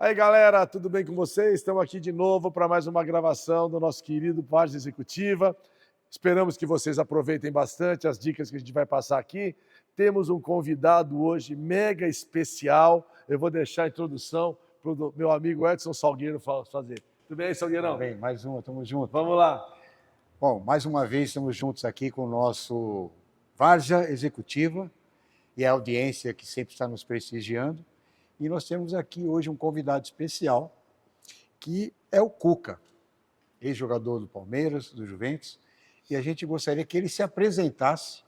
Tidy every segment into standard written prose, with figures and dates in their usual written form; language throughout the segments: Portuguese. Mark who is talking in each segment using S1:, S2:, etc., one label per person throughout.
S1: Aí, galera, tudo bem com vocês? Estamos aqui de novo para mais uma gravação do nosso querido Várzea Executiva. Esperamos que vocês aproveitem bastante as dicas que a gente vai passar aqui. Temos um convidado hoje mega especial. Eu vou deixar a introdução para o meu amigo Edson Salgueiro fazer. Tudo bem, Salgueirão?
S2: Tudo bem, mais uma, estamos juntos.
S1: Vamos lá.
S2: Bom, mais uma vez estamos juntos aqui com o nosso Várzea Executiva e a audiência que sempre está nos prestigiando. E nós temos aqui hoje um convidado especial, que é o Cuca, ex-jogador do Palmeiras, do Juventus, e a gente gostaria que ele se apresentasse,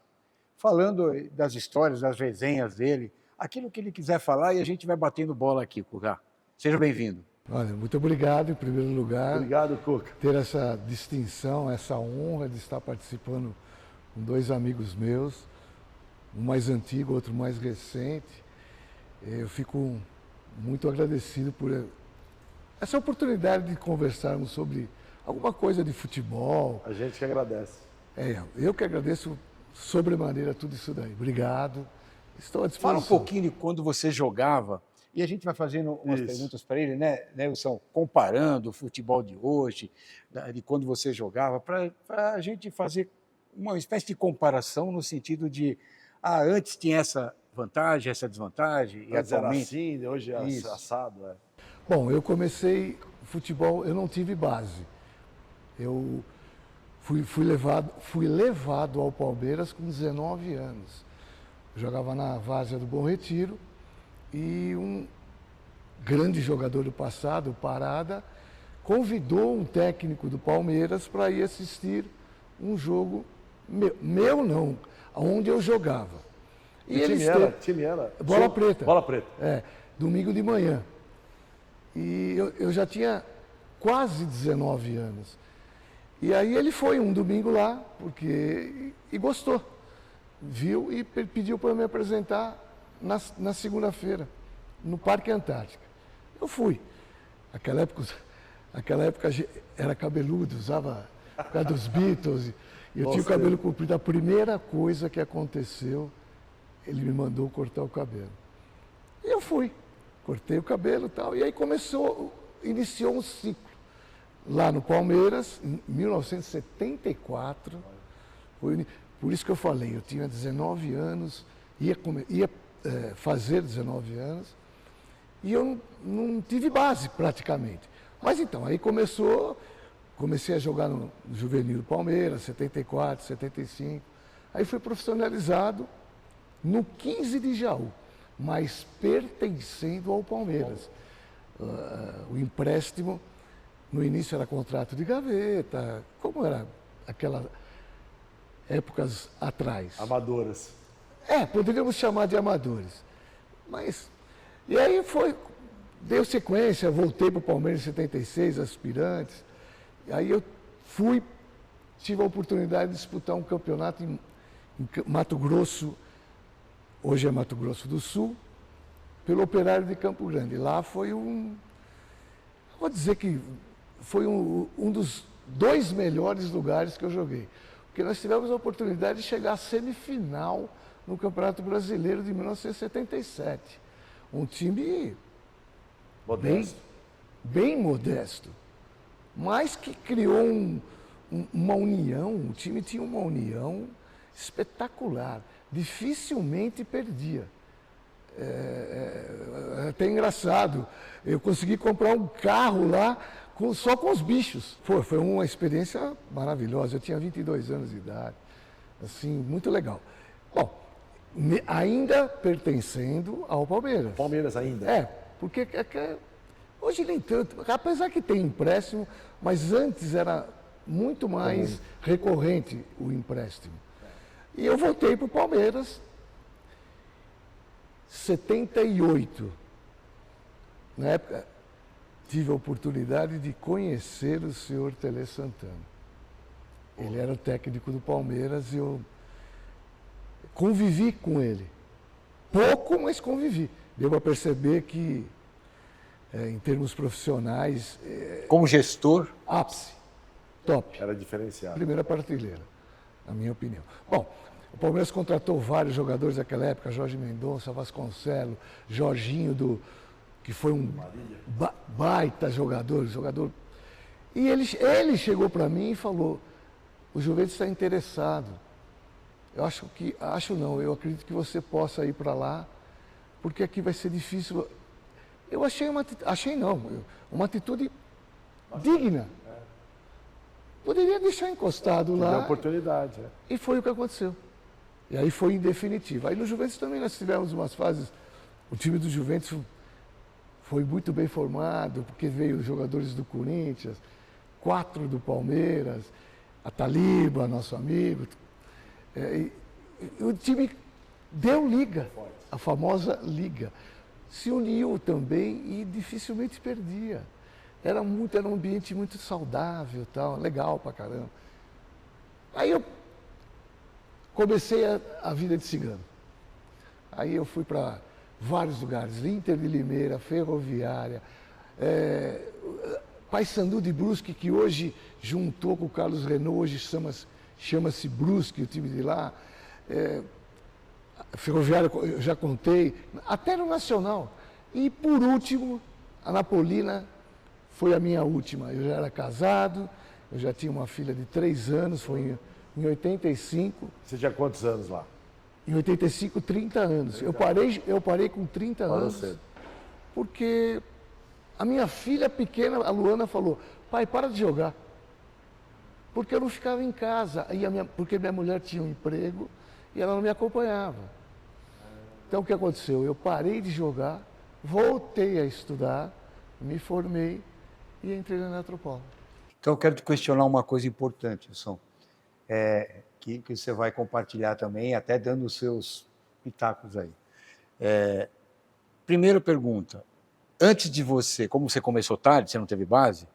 S2: falando das histórias, das resenhas dele, aquilo que ele quiser falar, e a gente vai batendo bola aqui, Cuca. Seja bem-vindo.
S3: Olha, muito obrigado, em primeiro lugar.
S1: Obrigado, Cuca.
S3: Ter essa distinção, essa honra de estar participando com dois amigos meus, um mais antigo, outro mais recente. Eu fico muito agradecido por essa oportunidade de conversarmos sobre alguma coisa de futebol.
S1: A gente que agradece.
S3: Eu que agradeço sobremaneira tudo isso daí. Obrigado. Estou à disposição.
S2: Fala um pouquinho de quando você jogava, e a gente vai fazendo umas perguntas para ele, né, Wilson? Comparando o futebol de hoje, de quando você jogava, para a gente fazer uma espécie de comparação no sentido de, antes tinha essa vantagem, essa desvantagem, e
S1: Antes era
S2: atualmente...
S1: assim, hoje é assado.
S3: Bom, eu comecei futebol, eu não tive base. Eu fui levado ao Palmeiras com 19 anos. Eu jogava na Várzea do Bom Retiro e um grande jogador do passado, o Parada, convidou um técnico do Palmeiras para ir assistir um jogo meu não, onde eu jogava.
S1: E time era?
S3: Bola Preta.
S1: Bola Preta.
S3: Domingo de manhã. E eu já tinha quase 19 anos. E aí ele foi um domingo lá, e gostou. Viu e pediu para eu me apresentar na segunda-feira, no Parque Antártica. Eu fui. Naquela época era cabeludo, usava por causa dos Beatles. E eu tinha o cabelo comprido. A primeira coisa que aconteceu, ele me mandou cortar o cabelo. E eu fui, cortei o cabelo e tal. E aí iniciou um ciclo. Lá no Palmeiras, em 1974, por isso que eu falei, eu tinha 19 anos, ia fazer 19 anos, e eu não tive base praticamente. Mas então, aí comecei a jogar no Juvenil do Palmeiras, 74, 75, aí fui profissionalizado no 15 de Jaú, mas pertencendo ao Palmeiras. O empréstimo, no início era contrato de gaveta, como era aquelas épocas atrás.
S1: Amadoras.
S3: Poderíamos chamar de amadores. E aí deu sequência, voltei para o Palmeiras em 76, aspirantes. E aí eu tive a oportunidade de disputar um campeonato em Mato Grosso, hoje é Mato Grosso do Sul, pelo Operário de Campo Grande. Lá vou dizer que foi um dos 2 melhores lugares que eu joguei. Porque nós tivemos a oportunidade de chegar à semifinal no Campeonato Brasileiro de 1977. Um time
S1: modesto.
S3: Bem modesto, mas que criou uma união, o time tinha uma união espetacular, dificilmente perdia. É até engraçado, eu consegui comprar um carro lá só com os bichos. Foi uma experiência maravilhosa, eu tinha 22 anos de idade, assim, muito legal. Bom, ainda pertencendo ao Palmeiras.
S1: Palmeiras ainda?
S3: Porque hoje nem tanto, apesar que tem empréstimo, mas antes era muito mais recorrente o empréstimo. E eu voltei para o Palmeiras, 78. Na época, tive a oportunidade de conhecer o senhor Tele Santana. Ele era o técnico do Palmeiras e eu convivi com ele. Pouco, mas convivi. Deu para perceber que, em termos profissionais...
S2: Como gestor?
S3: Ápice. Top.
S1: Era diferenciado.
S3: Primeira prateleira, na minha opinião. Bom, o Palmeiras contratou vários jogadores daquela época, Jorge Mendonça, Vasconcelos, Jorginho que foi um baita jogador. E ele chegou para mim e falou, o Juventus está interessado. Eu eu acredito que você possa ir para lá, porque aqui vai ser difícil. Eu achei uma atitude digna. Poderia deixar encostado lá.
S1: Deu oportunidade.
S3: E foi o que aconteceu. E aí foi em definitivo. Aí no Juventus também nós tivemos umas fases. O time do Juventus foi muito bem formado, porque veio os jogadores do Corinthians, 4 do Palmeiras, a Taliba, nosso amigo. E o time deu liga, a famosa liga. Se uniu também e dificilmente perdia. Era um ambiente muito saudável, tal, legal pra caramba. Aí eu comecei a vida de cigano. Aí eu fui para vários lugares, Inter de Limeira, Ferroviária, Paysandu de Brusque, que hoje juntou com o Carlos Renault, hoje chama-se Brusque, o time de lá. Ferroviária, eu já contei, até no Nacional. E por último, a Napolina foi a minha última. Eu já era casado, eu já tinha uma filha de 3 anos, foi em 85.
S1: Você tinha quantos anos lá?
S3: Em 85, 30 anos. Eu parei com 30 anos,
S1: cedo.
S3: porque a minha filha pequena, a Luana, falou, pai, para de jogar. Porque eu não ficava em casa, porque minha mulher tinha um emprego e ela não me acompanhava. Então o que aconteceu? Eu parei de jogar, voltei a estudar, me formei e entrei na Eletropaulo.
S2: Então eu quero te questionar uma coisa importante, Wilson, que você vai compartilhar também, até dando os seus pitacos aí. Primeira pergunta, antes de você, como você começou tarde, você não teve base,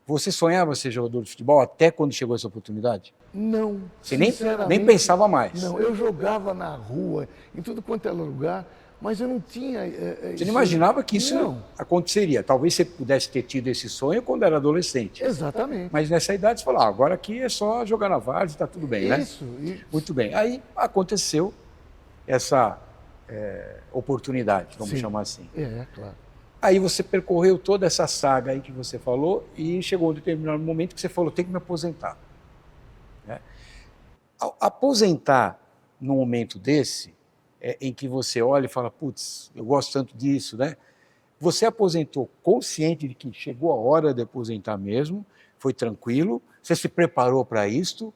S2: você sonhava ser jogador de futebol até quando chegou essa oportunidade?
S3: Não.
S2: Você nem pensava mais?
S3: Não, eu jogava na rua, em tudo quanto era lugar, mas eu não tinha...
S2: Você não imaginava que isso aconteceria? Talvez você pudesse ter tido esse sonho quando era adolescente.
S3: Exatamente.
S2: Mas nessa idade você falou, agora aqui é só jogar na várzea, está tudo bem, né?
S3: Isso.
S2: Muito bem. Aí aconteceu essa oportunidade, vamos chamar assim.
S3: Claro.
S2: Aí você percorreu toda essa saga aí que você falou e chegou a um determinado momento que você falou, tem que me aposentar. Né? Aposentar num momento desse, em que você olha e fala, putz, eu gosto tanto disso, né? Você aposentou consciente de que chegou a hora de aposentar mesmo, foi tranquilo, você se preparou para isto,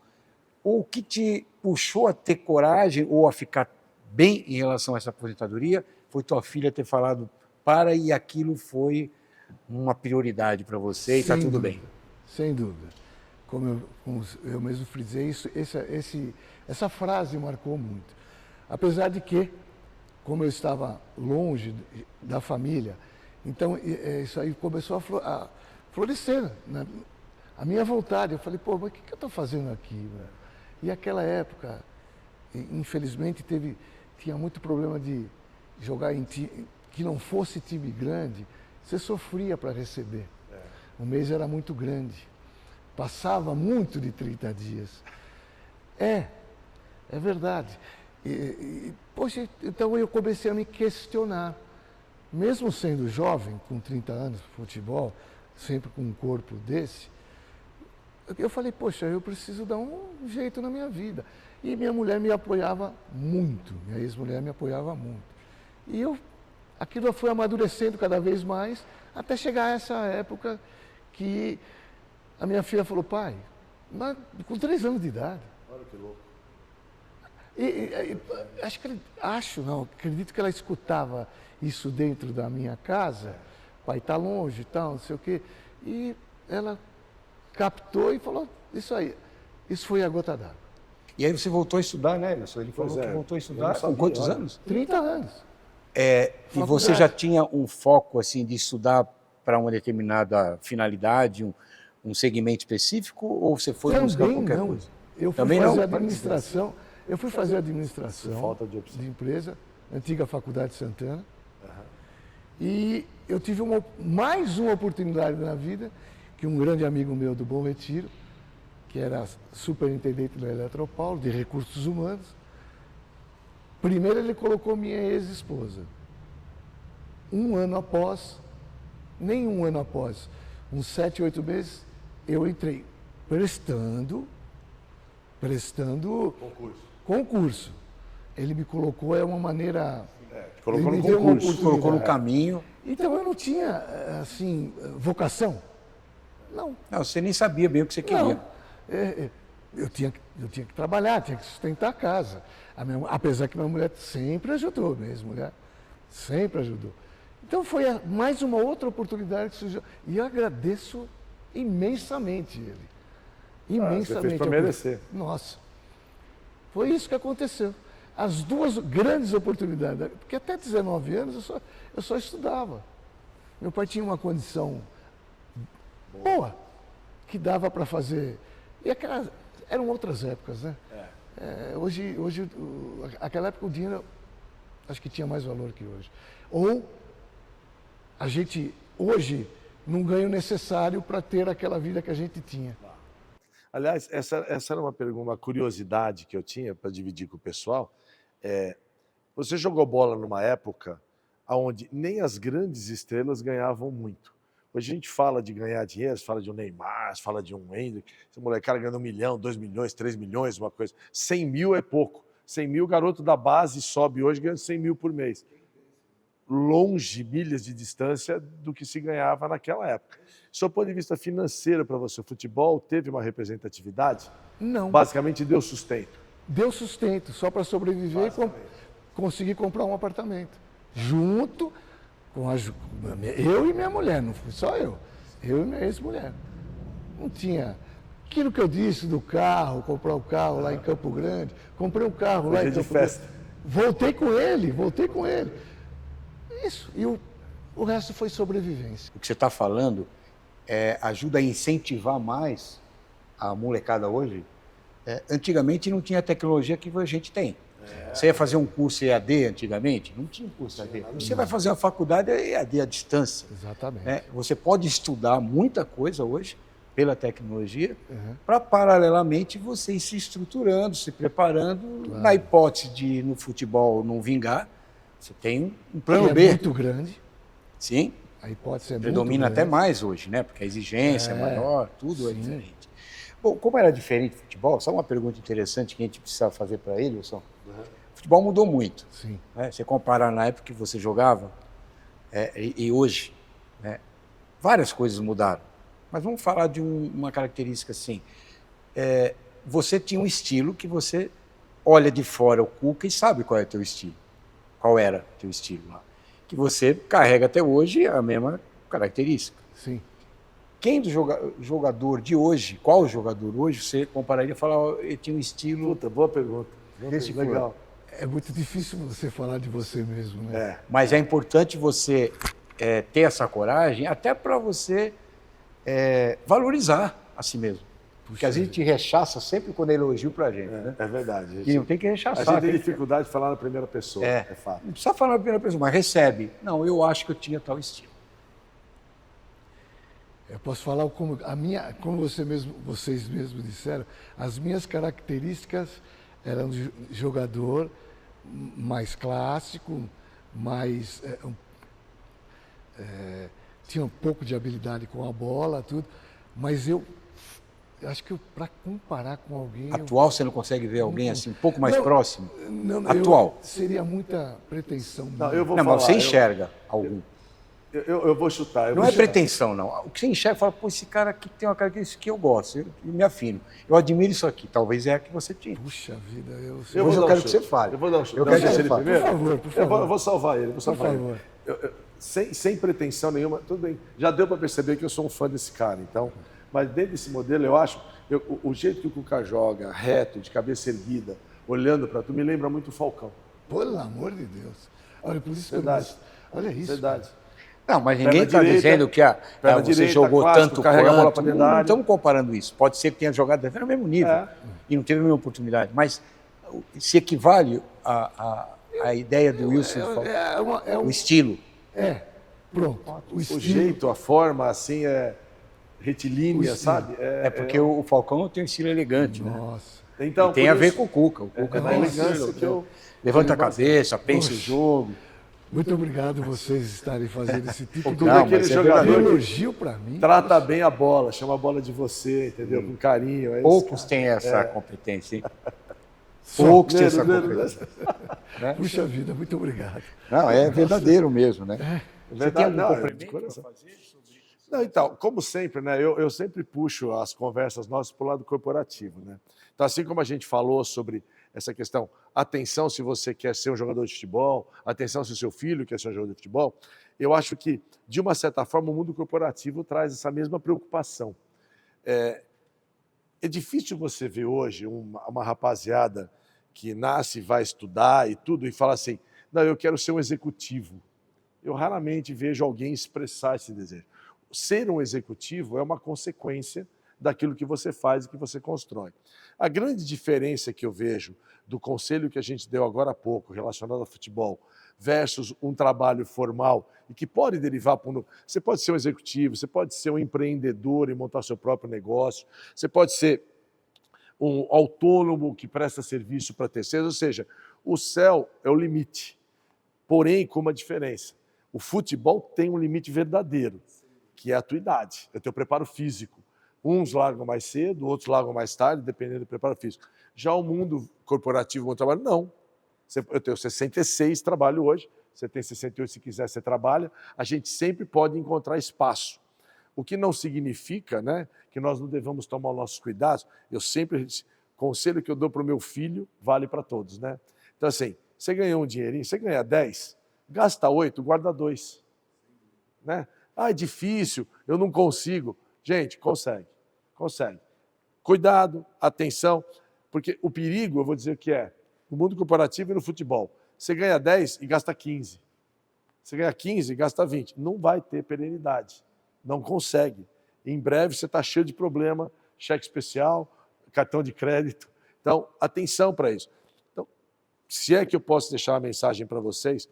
S2: ou o que te puxou a ter coragem ou a ficar bem em relação a essa aposentadoria foi tua filha ter falado, para, e aquilo foi uma prioridade para você e está tudo bem.
S3: Sem dúvida. Como eu mesmo frisei, essa frase marcou muito. Apesar de que, como eu estava longe da família, então isso aí começou a florescer. Né? A minha vontade, eu falei, pô, mas o que eu estou fazendo aqui? Né? E aquela época, infelizmente, tinha muito problema de jogar em time que não fosse time grande, você sofria para receber. O mês era muito grande. Passava muito de 30 dias. É verdade. Poxa, então eu comecei a me questionar. Mesmo sendo jovem, com 30 anos, futebol, sempre com um corpo desse, eu falei, poxa, eu preciso dar um jeito na minha vida. E minha mulher me apoiava muito, minha ex-mulher me apoiava muito. E aquilo foi amadurecendo cada vez mais, até chegar a essa época que a minha filha falou, pai, mas com 3 anos de idade.
S1: Olha que louco.
S3: Acredito que ela escutava isso dentro da minha casa, pai está longe e tal, não sei o quê. E ela captou e falou, isso aí, isso foi a gota d'água.
S2: E aí você voltou a estudar, né, Wilson? Ele falou que voltou a estudar com quantos anos?
S3: 30 anos.
S2: E você já tinha um foco assim de estudar para uma determinada finalidade, um segmento específico, ou você foi buscar qualquer coisa?
S3: Eu fui fazer administração. Eu fui fazer administração
S1: falta de opção.
S3: empresa, antiga Faculdade Santana. E eu tive mais uma oportunidade na vida, que um grande amigo meu do Bom Retiro, que era superintendente da Eletropaulo, de recursos humanos. Primeiro ele colocou minha ex-esposa. um ano após, nem um ano após, uns 7, 8 meses, eu entrei prestando concurso. Ele me colocou, é uma maneira...
S1: Colocou
S3: ele
S1: no
S3: me deu uma
S1: concurso.
S2: Colocou no
S3: oportunidade.
S2: caminho.
S3: Então eu não tinha, assim, vocação. Não.
S2: Não, você nem sabia bem o que você queria.
S3: Não. Eu tinha que trabalhar, tinha que sustentar a casa. Apesar que minha mulher sempre ajudou, minha ex-mulher sempre ajudou. Então foi mais uma outra oportunidade que surgiu. E eu agradeço imensamente ele. Imensamente.
S1: Você fez para merecer.
S3: Nossa. Foi isso que aconteceu. As duas grandes oportunidades, porque até 19 anos eu só estudava. Meu pai tinha uma condição boa, que dava para fazer. E eram outras épocas, né? Hoje, aquela época o dinheiro acho que tinha mais valor que hoje. Ou a gente hoje não ganha o necessário para ter aquela vida que a gente tinha.
S1: Aliás, essa era uma curiosidade que eu tinha para dividir com o pessoal. Você jogou bola numa época onde nem as grandes estrelas ganhavam muito. Hoje a gente fala de ganhar dinheiro, você fala de um Neymar, você fala de um Hendrick, esse molecada ganhando 1 milhão, 2 milhões, 3 milhões, uma coisa. 100 mil é pouco. 100 mil, o garoto da base sobe hoje ganhando 100 mil por mês. Longe, milhas de distância do que se ganhava naquela época. Do ponto de vista financeiro para você, o futebol teve uma representatividade?
S3: Não.
S1: Basicamente deu sustento.
S3: Deu sustento, só para sobreviver e conseguir comprar um apartamento. Junto com eu e minha mulher, não fui só eu e minha ex-mulher. Não tinha aquilo que eu disse do carro, comprar o carro lá em Campo Grande. Comprei um carro lá em Campo Grande. Voltei com ele. Isso, e o resto foi sobrevivência.
S2: O que você está falando ajuda a incentivar mais a molecada hoje. Antigamente não tinha a tecnologia que a gente tem. Você ia fazer um curso EAD antigamente? Não tinha curso EAD. Você vai fazer uma faculdade EAD à distância.
S3: Exatamente.
S2: Você pode estudar muita coisa hoje pela tecnologia, para paralelamente você ir se estruturando, se preparando. Claro. Na hipótese de no futebol não vingar, você tem um plano B.
S3: É muito grande.
S2: Sim.
S3: A hipótese é
S2: predomina
S3: muito grande.
S2: Até mais hoje, né? Porque a exigência é maior, tudo é diferente. Bom, como era diferente do futebol, só uma pergunta interessante que a gente precisa fazer para ele, Wilson. O futebol mudou muito.
S3: Sim.
S2: Né? Você compara na época que você jogava e hoje, né? Várias coisas mudaram. Mas vamos falar de uma característica assim. Você tinha um estilo que você olha de fora o Cuca e sabe qual é o teu estilo. Qual era o teu estilo lá. Que você carrega até hoje a mesma característica.
S3: Sim.
S2: Quem do jogador de hoje, qual jogador hoje, você compararia e falar, ele tinha um estilo...
S1: Puta, boa pergunta.
S2: Legal.
S3: É muito difícil você falar de você mesmo, né?
S2: Mas é importante você ter essa coragem, até para você valorizar a si mesmo. Porque às vezes a gente rechaça sempre quando é elogio pra gente, né?
S1: É verdade.
S2: E não tem que rechaçar.
S1: A gente tem dificuldade de falar na primeira pessoa, é fato.
S2: Não precisa falar na primeira pessoa, mas recebe. Não, eu acho que eu tinha tal estilo.
S3: Eu posso falar como vocês mesmos disseram, as minhas características eram de jogador mais clássico, mais tinha um pouco de habilidade com a bola, tudo, mas eu acho que para comparar com alguém...
S2: Atual, você não consegue ver alguém assim, um pouco mais próximo?
S3: Não,
S2: atual?
S3: Seria muita pretensão.
S1: Não, eu vou
S2: não,
S1: falar,
S2: mas você enxerga algum.
S1: Eu vou chutar.
S2: Não é pretensão, não. O que você enxerga, fala, pô, esse cara aqui tem uma característica que eu gosto, eu me afino. Eu admiro isso aqui, talvez é a que você tinha.
S3: Puxa vida,
S2: hoje eu quero que você fale.
S1: Eu vou dar um chute.
S2: Eu quero que você
S1: fale.
S3: Por favor.
S1: Eu vou salvar ele, sem pretensão nenhuma, tudo bem. Já deu para perceber que eu sou um fã desse cara, então... Mas dentro desse modelo, eu acho, o jeito que o Cuca joga, reto, de cabeça erguida, olhando para tu, me lembra muito o Falcão.
S3: Pelo amor de Deus. Olha, por isso
S1: Verdade.
S3: Olha isso.
S1: Verdade.
S2: Não, mas ninguém está dizendo que você jogou tanto
S1: carrega a bola para
S2: quanto.
S1: dentro da área.
S2: Não estamos comparando isso. Pode ser que tenha jogado até no mesmo nível e não teve a mesma oportunidade. Mas se equivale à ideia do Wilson, o estilo.
S3: Pronto.
S1: O jeito, a forma, assim, retilínea, sabe?
S2: Porque o Falcão tem um estilo elegante, né?
S3: Nossa.
S2: Então, tem a ver com o Cuca. O Cuca
S1: é na elegância que eu...
S2: Levanta a cabeça, pensa o jogo.
S3: Muito obrigado vocês estarem fazendo esse tipo de
S1: Tudo aquele jogador
S3: elogio para mim.
S1: trata bem a bola, chama a bola de você, entendeu? Com carinho. É
S2: Poucos têm essa competência, hein? Poucos têm essa competência.
S1: Né?
S3: Puxa vida, muito obrigado.
S2: Não, é verdadeiro mesmo, né?
S1: Você tem algum complemento para fazer sobre isso? Não, então, como sempre, né? Eu sempre puxo as conversas nossas para o lado corporativo, né? Então, assim como a gente falou sobre essa questão, atenção se você quer ser um jogador de futebol, atenção se o seu filho quer ser um jogador de futebol, eu acho que, de uma certa forma, o mundo corporativo traz essa mesma preocupação. É difícil você ver hoje uma rapaziada que nasce, vai estudar e tudo, e fala assim, não, eu quero ser um executivo. Eu raramente vejo alguém expressar esse desejo. Ser um executivo é uma consequência daquilo que você faz e que você constrói. A grande diferença que eu vejo do conselho que a gente deu agora há pouco, relacionado ao futebol, versus um trabalho formal, e que pode derivar para um... Você pode ser um executivo, você pode ser um empreendedor e montar seu próprio negócio, você pode ser um autônomo que presta serviço para terceiros, ou seja, o céu é o limite, porém com uma diferença. O futebol tem um limite verdadeiro, que é a tua idade, é o teu preparo físico. Uns largam mais cedo, outros largam mais tarde, dependendo do preparo físico. Já o mundo corporativo, o trabalho, não. Eu tenho 66, trabalho hoje, você tem 68, se quiser, você trabalha. A gente sempre pode encontrar espaço. O que não significa, né, que nós não devemos tomar os nossos cuidados. Eu sempre, conselho que eu dou para o meu filho, vale para todos, né? Então, assim, você ganhou um dinheirinho, você ganha 10, gasta 8, guarda 2. Né? Ah, é difícil, eu não consigo. Gente, consegue. Cuidado, atenção, porque o perigo, eu vou dizer o que é, no mundo corporativo e no futebol, você ganha 10 e gasta 15. Você ganha 15 e gasta 20. Não vai ter perenidade. Não consegue. Em breve você está cheio de problema, cheque especial, cartão de crédito. Então, atenção para isso. Então, se é que eu posso deixar uma mensagem para vocês,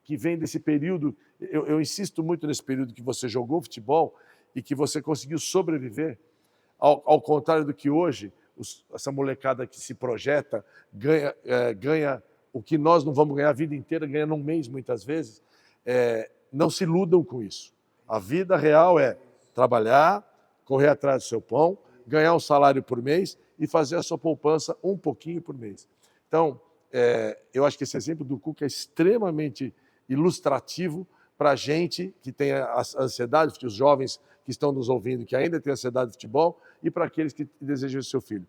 S1: que vem desse período, eu insisto muito nesse período que você jogou futebol e que você conseguiu sobreviver, ao contrário do que hoje, essa molecada que se projeta ganha o que nós não vamos ganhar a vida inteira, ganha num mês muitas vezes. Não se iludam com isso. A vida real é trabalhar, correr atrás do seu pão, ganhar um salário por mês e fazer a sua poupança um pouquinho por mês. Então, eu acho que esse exemplo do Cuca é extremamente ilustrativo para a gente que tem a ansiedade, os jovens que estão nos ouvindo, que ainda têm ansiedade de futebol, e para aqueles que desejam o seu filho.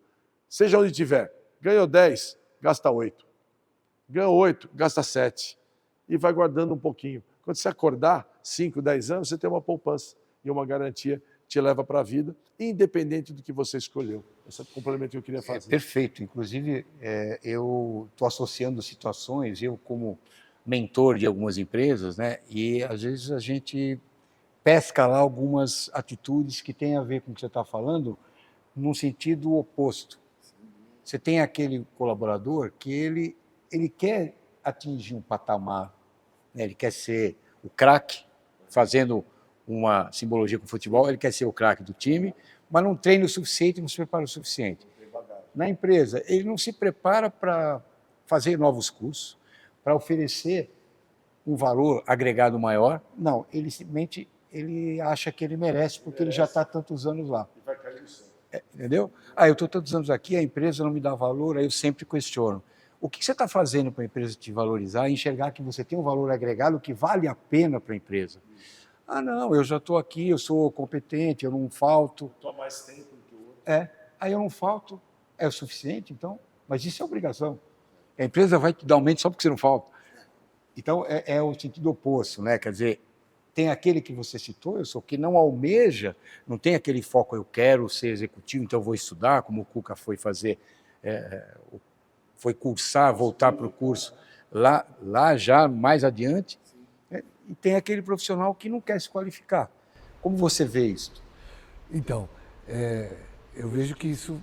S1: Seja onde estiver, ganhou 10, gasta 8. Ganhou 8, gasta 7. E vai guardando um pouquinho. Quando você acordar, 5, 10 anos, você tem uma poupança e uma garantia que te leva para a vida, independente do que você escolheu. Esse é o complemento que eu queria fazer.
S2: Perfeito. Inclusive, eu estou associando situações, eu como mentor de algumas empresas, né? E às vezes a gente pesca lá algumas atitudes que têm a ver com o que você está falando, num sentido oposto. Você tem aquele colaborador que ele quer atingir um patamar, né? Ele quer ser o craque, fazendo uma simbologia com o futebol, ele quer ser o craque do time, mas não treina o suficiente, não se prepara o suficiente. Na empresa, ele não se prepara para fazer novos cursos, para oferecer um valor agregado maior. Não, ele simplesmente acha que ele merece, porque ele já está há tantos anos lá. Entendeu? Eu estou tantos anos aqui, a empresa não me dá valor, aí eu sempre questiono. O que você está fazendo para a empresa te valorizar e enxergar que você tem um valor agregado que vale a pena para a empresa? Não, eu já estou aqui, eu sou competente, eu não falto.
S1: Estou há mais tempo do que o outro.
S2: Aí eu não falto, é o suficiente, então? Mas isso é obrigação. A empresa vai te dar aumento só porque você não falta. Então, é o sentido oposto, né? Quer dizer, tem aquele que você citou, eu sou que não almeja, não tem aquele foco, eu quero ser executivo, então eu vou estudar, como o Cuca foi fazer, foi cursar, voltar para o curso lá já mais adiante. E tem aquele profissional que não quer se qualificar. Como você vê isso?
S3: Então, eu vejo que isso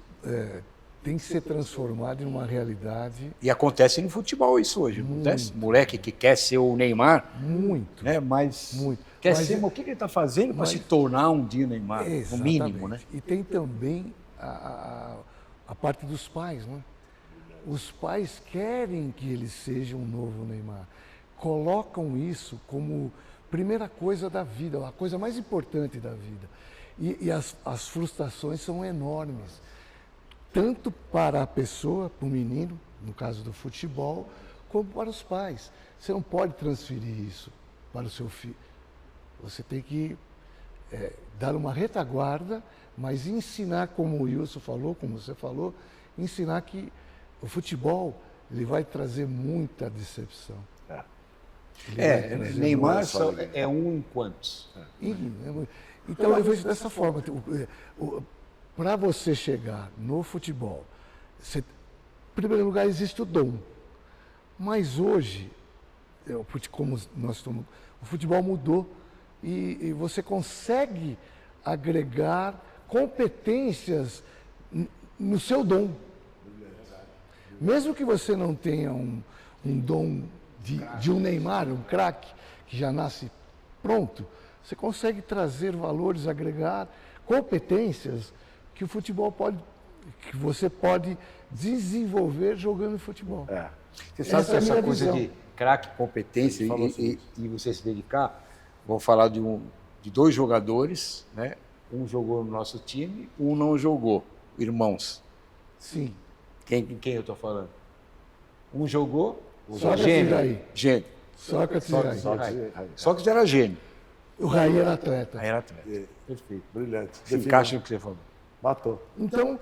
S3: tem que ser transformado em uma realidade.
S2: E acontece no futebol isso hoje, não acontece? Moleque que quer ser o Neymar.
S3: Muito.
S2: Né? Mas
S3: muito.
S2: Quer ser, mas o que ele está fazendo para se tornar um dia Neymar?
S3: Exatamente.
S2: No mínimo, né?
S3: E tem também a parte dos pais, né? Os pais querem que ele seja um novo Neymar. colocam isso como primeira coisa da vida, a coisa mais importante da vida. E as frustrações são enormes, tanto para a pessoa, para o menino, no caso do futebol, como para os pais. Você não pode transferir isso para o seu filho. Você tem que dar uma retaguarda, mas ensinar, como o Wilson falou, como você falou, ensinar que o futebol ele vai trazer muita decepção.
S2: Neymar é um em quantos?
S3: Então eu vejo dessa forma. Para você chegar no futebol, em primeiro lugar existe o dom. Mas hoje, como o futebol mudou e você consegue agregar competências no seu dom. Mesmo que você não tenha um dom de um Neymar, um craque, que já nasce pronto, você consegue trazer valores, agregar competências que o futebol que você pode desenvolver jogando futebol.
S2: Você sabe que essa coisa de craque, competência e você se dedicar, vou falar de dois jogadores, né? Um jogou no nosso time, um não jogou, irmãos.
S3: Sim.
S2: Quem eu estou falando? Um jogou,
S3: Gênio. Sócrates
S2: era gênio.
S3: O Raí era atleta.
S2: Perfeito.
S1: Brilhante.
S2: Se encaixa no que você falou.
S1: Matou.
S3: Então,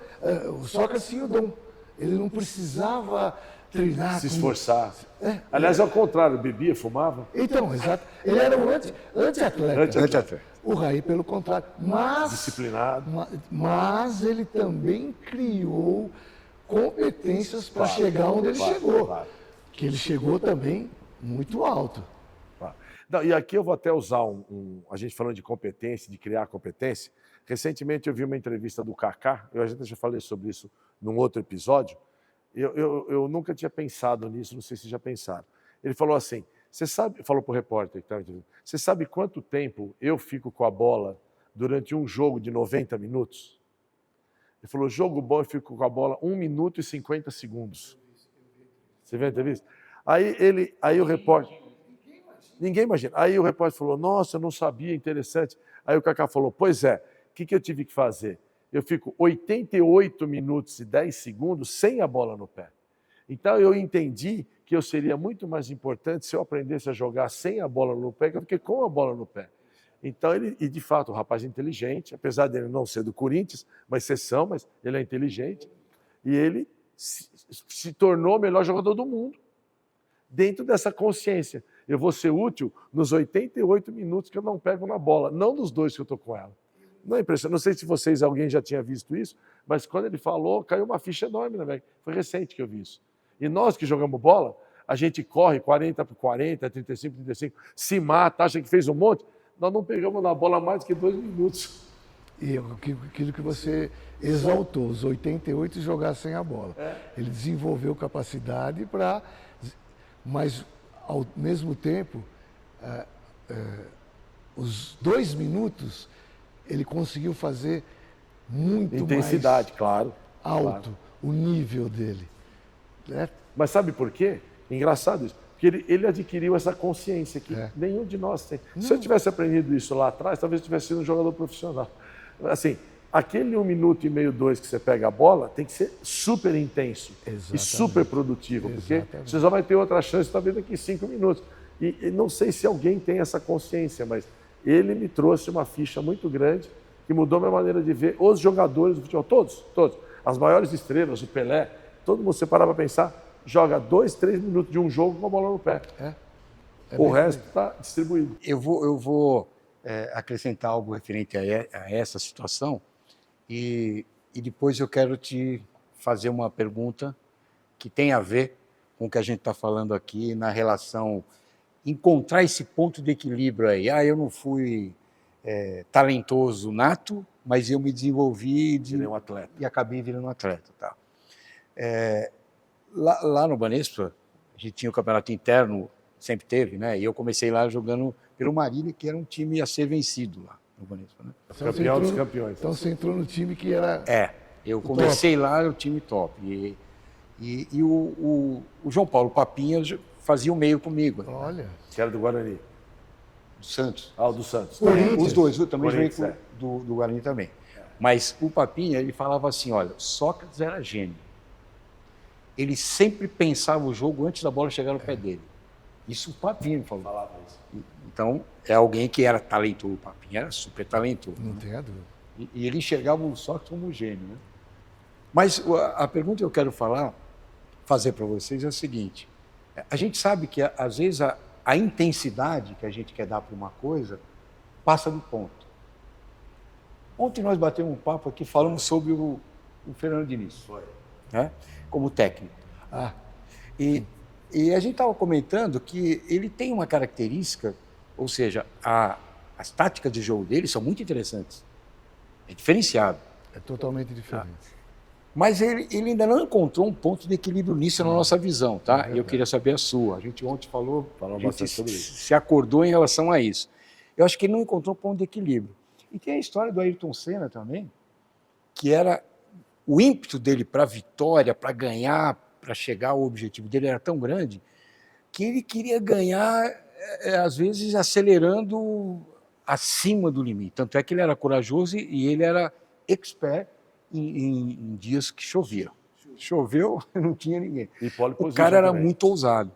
S3: o Sócrates tinha o dom. Ele não precisava treinar.
S1: Se esforçar. Aliás, ao contrário, bebia, fumava.
S3: Então, exato. Ele era um anti-atleta. O Raí, pelo contrário.
S1: Disciplinado.
S3: Mas ele também criou competências para chegar onde ele chegou. Claro. Que ele chegou também muito alto.
S1: Não, e aqui eu vou até usar a gente falando de competência, de criar competência. Recentemente eu vi uma entrevista do Kaká, eu já falei sobre isso num outro episódio. Eu nunca tinha pensado nisso, não sei se já pensaram. Ele falou assim, falou para o repórter que estava entrevistando, você sabe quanto tempo eu fico com a bola durante um jogo de 90 minutos? Ele falou, jogo bom, eu fico com a bola 1 minuto e 50 segundos. Você viu a entrevista? Aí o repórter... Ninguém imagina. Aí o repórter falou, nossa, eu não sabia, interessante. Aí o Kaká falou, pois é, o que eu tive que fazer? Eu fico 88 minutos e 10 segundos sem a bola no pé. Então eu entendi que eu seria muito mais importante se eu aprendesse a jogar sem a bola no pé do que com a bola no pé. Então e de fato, o rapaz é inteligente, apesar dele não ser do Corinthians, uma exceção, mas ele é inteligente. E ele se tornou o melhor jogador do mundo, dentro dessa consciência. Eu vou ser útil nos 88 minutos que eu não pego na bola, não nos 2 que eu estou com ela. Não é impressionante. Não sei se alguém já tinha visto isso, mas quando ele falou, caiu uma ficha enorme, né? Foi recente que eu vi isso. E nós que jogamos bola, a gente corre 40 por 40, 35 por 35, se mata, acha que fez um monte. Nós não pegamos na bola mais que 2 minutos.
S3: E aquilo que você exaltou, os 88 jogar sem a bola. Ele desenvolveu capacidade para... Mas, ao mesmo tempo, os 2 minutos, ele conseguiu fazer muito
S1: intensidade,
S3: mais
S1: claro.
S3: Alto, o nível dele. Né?
S1: Mas sabe por quê? Engraçado isso. Porque ele adquiriu essa consciência que nenhum de nós tem. Não. Se eu tivesse aprendido isso lá atrás, talvez eu tivesse sido um jogador profissional. Assim, aquele 1 minuto e meio, 2 que você pega a bola, tem que ser super intenso. Exatamente. E super produtivo, porque você só vai ter outra chance talvez daqui 5 minutos. E não sei se alguém tem essa consciência, mas ele me trouxe uma ficha muito grande que mudou minha maneira de ver os jogadores do futebol, todos. As maiores estrelas, o Pelé, todo mundo, você parar para pensar, joga 2, 3 minutos de um jogo com a bola no pé. O resto está distribuído.
S2: Eu vou acrescentar algo referente a essa situação e depois eu quero te fazer uma pergunta que tem a ver com o que a gente está falando aqui na relação, encontrar esse ponto de equilíbrio aí. Eu não fui talentoso nato, mas eu me desenvolvi
S1: um atleta.
S2: E acabei virando um atleta. Tá? Lá no Banespa, a gente tinha o campeonato interno, sempre teve, né? E eu comecei lá jogando pelo Marília, que era um time a ser vencido lá no Banespa. Né?
S1: Campeão dos campeões.
S3: Então você entrou no time que era...
S2: Eu comecei lá, o time top. E o João Paulo Papinha fazia o meio comigo,
S3: Olha.
S1: Que era do Guarani.
S2: do Santos.
S1: Ah, o do Santos.
S2: Os dois, eu também joguei
S1: Corinthians,
S2: do Guarani também. Mas o Papinha, ele falava assim, olha, Sócrates era gênio. Ele sempre pensava o jogo antes da bola chegar no pé dele. Isso o Papinha falou.
S1: Falava isso.
S2: Então, é alguém que era talentoso. O Papinha era super talentoso.
S3: Não tenha dúvida.
S2: E ele enxergava o Sócrates como um gênio, né? Mas a pergunta que eu quero fazer para vocês é a seguinte. A gente sabe que, às vezes, a intensidade que a gente quer dar para uma coisa passa do ponto. Ontem nós batemos um papo aqui, falamos sobre o Fernando Diniz, né? Como técnico.
S3: Ah,
S2: E a gente estava comentando que ele tem uma característica, ou seja, as táticas de jogo dele são muito interessantes. É diferenciado.
S3: é totalmente diferente.
S2: Mas ele ainda não encontrou um ponto de equilíbrio nisso na nossa visão, tá? E eu queria saber a sua. A gente ontem falou a
S1: bastante
S2: gente
S1: sobre isso.
S2: se acordou em relação a isso. Eu acho que ele não encontrou um ponto de equilíbrio. E tem a história do Ayrton Senna também, que era o ímpeto dele para a vitória, para ganhar, para chegar ao objetivo dele era tão grande que ele queria ganhar, às vezes, acelerando acima do limite. Tanto é que ele era corajoso e ele era expert em dias que chovia. Choveu, não tinha ninguém.
S1: E pole
S2: O
S1: position
S2: cara era
S1: também.
S2: muito ousado.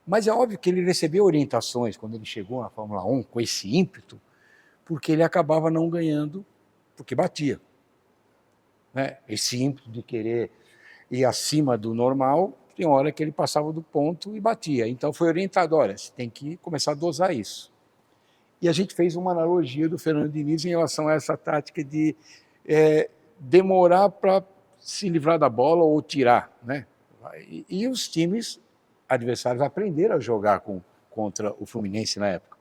S2: Mas é óbvio que ele recebeu orientações quando ele chegou na Fórmula 1 com esse ímpeto, porque ele acabava não ganhando, porque batia. Né? Esse ímpeto de querer ir acima do normal, tem hora que ele passava do ponto e batia. Então foi orientado, olha, você tem que começar a dosar isso. E a gente fez uma analogia do Fernando Diniz em relação a essa tática de demorar para se livrar da bola ou tirar. Né? E os times adversários aprenderam a jogar contra o Fluminense na época.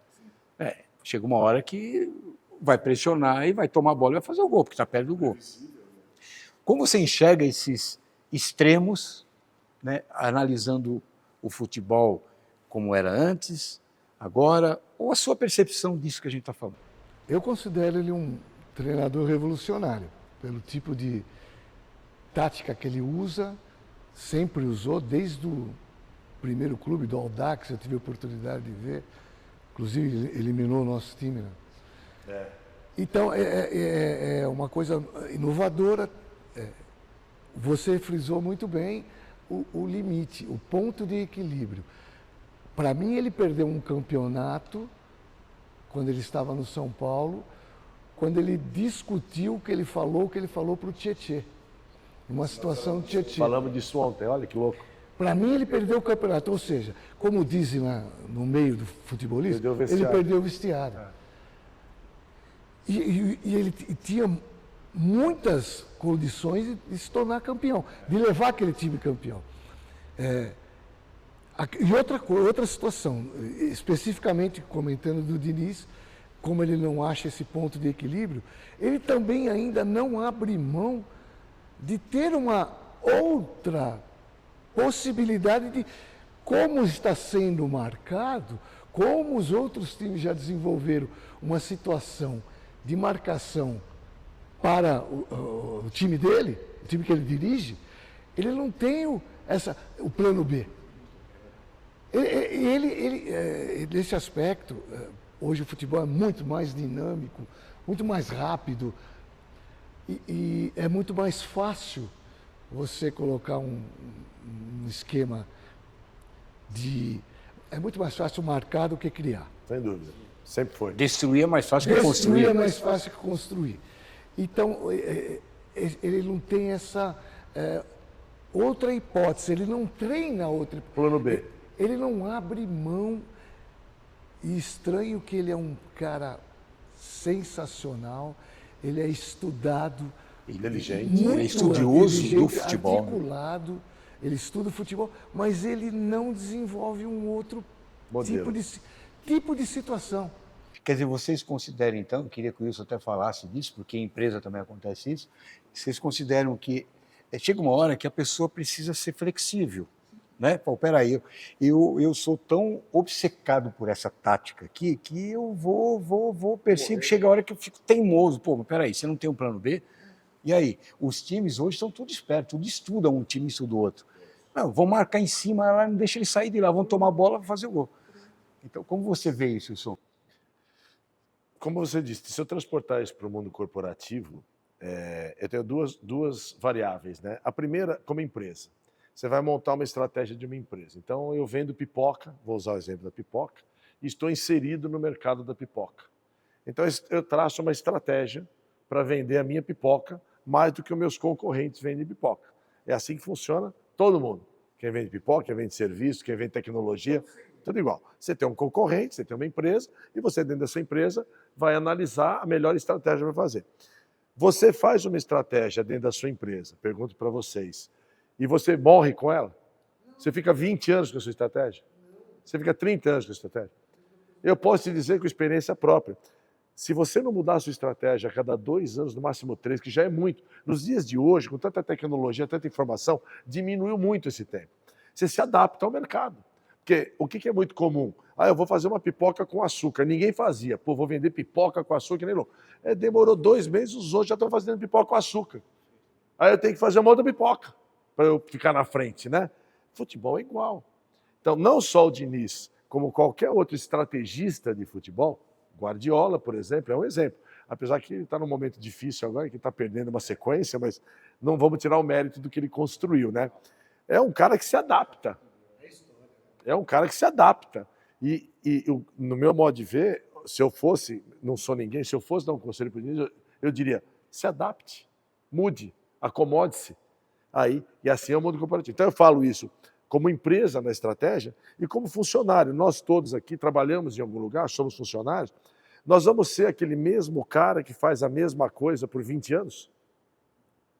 S2: Chega uma hora que vai pressionar e vai tomar a bola e vai fazer o gol, porque está perto do gol. Como você enxerga esses extremos, né, analisando o futebol como era antes, agora, ou a sua percepção disso que a gente está falando?
S3: Eu considero ele um treinador revolucionário, pelo tipo de tática que ele usa, sempre usou, desde o primeiro clube do Audax, eu tive a oportunidade de ver, inclusive ele eliminou o nosso time. Né? Então, é uma coisa inovadora. Você frisou muito bem o limite, o ponto de equilíbrio. Para mim, ele perdeu um campeonato quando ele estava no São Paulo, quando ele discutiu o que ele falou para o Tietê. Uma situação de Tietê.
S1: Falamos disso ontem, olha que louco.
S3: Para mim, ele perdeu o campeonato. Ou seja, como dizem no meio do futebolista, ele perdeu o vestiário. E ele tinha muitas condições de se tornar campeão, de levar aquele time campeão. E outra situação, especificamente comentando do Diniz, como ele não acha esse ponto de equilíbrio, ele também ainda não abre mão de ter uma outra possibilidade de como está sendo marcado, como os outros times já desenvolveram uma situação de marcação para o time dele, o time que ele dirige, ele não tem o plano B. Nesse aspecto, hoje o futebol é muito mais dinâmico, muito mais rápido e é muito mais fácil você colocar um esquema é muito mais fácil marcar do que criar.
S1: Sem dúvida. Sempre foi.
S2: Destruir é mais fácil que construir.
S3: Destruir é mais fácil que construir. Então, ele não tem essa outra hipótese, ele não treina outra hipótese.
S1: Plano B.
S3: Ele não abre mão, e estranho que ele é um cara sensacional, ele é estudado,
S1: Inteligente.
S2: Ele é estudioso do futebol.
S3: Articulado, ele estuda o futebol, mas ele não desenvolve um outro tipo de situação.
S2: Quer dizer, vocês consideram, então, eu queria que o Wilson até falasse disso, porque em empresa também acontece isso, vocês consideram que chega uma hora que a pessoa precisa ser flexível, né? Pô, peraí, eu sou tão obcecado por essa tática aqui que eu persigo, chega a hora que eu fico teimoso. Pô, mas peraí, você não tem um plano B? E aí? Os times hoje são tudo espertos, tudo estudam, um time estuda o outro. Não, vão marcar em cima, lá, não deixa ele sair de lá, vão tomar a bola para fazer o gol. Então, como você vê isso, Wilson?
S1: Como você disse, se eu transportar isso para o mundo corporativo, eu tenho duas variáveis, né? A primeira, como empresa. Você vai montar uma estratégia de uma empresa. Então, eu vendo pipoca, vou usar o exemplo da pipoca, e estou inserido no mercado da pipoca. Então, eu traço uma estratégia para vender a minha pipoca mais do que os meus concorrentes vendem pipoca. É assim que funciona todo mundo. Quem vende pipoca, quem vende serviço, quem vende tecnologia, tudo igual. Você tem um concorrente, você tem uma empresa, e você, dentro dessa empresa, vai analisar a melhor estratégia para fazer. Você faz uma estratégia dentro da sua empresa, pergunto para vocês, e você morre com ela? Você fica 20 anos com a sua estratégia? Você fica 30 anos com a estratégia? Eu posso te dizer com experiência própria, se você não mudar a sua estratégia a cada 2 anos, no máximo 3, que já é muito, nos dias de hoje, com tanta tecnologia, tanta informação, diminuiu muito esse tempo. Você se adapta ao mercado. Porque o que é muito comum? Eu vou fazer uma pipoca com açúcar. Ninguém fazia. Pô, vou vender pipoca com açúcar, nem louco. Demorou 2 meses, os outros já estão fazendo pipoca com açúcar. Aí eu tenho que fazer uma outra pipoca para eu ficar na frente, né? Futebol é igual. Então, não só o Diniz, como qualquer outro estrategista de futebol, Guardiola, por exemplo, é um exemplo. Apesar que ele está num momento difícil agora, que está perdendo uma sequência, mas não vamos tirar o mérito do que ele construiu, né? É um cara que se adapta. É um cara que se adapta. E no meu modo de ver, se eu fosse, não sou ninguém, se eu fosse dar um conselho para o Diniz, eu diria, se adapte, mude, acomode-se. E assim é o mundo corporativo. Então eu falo isso como empresa na estratégia e como funcionário. Nós todos aqui trabalhamos em algum lugar, somos funcionários, nós vamos ser aquele mesmo cara que faz a mesma coisa por 20 anos?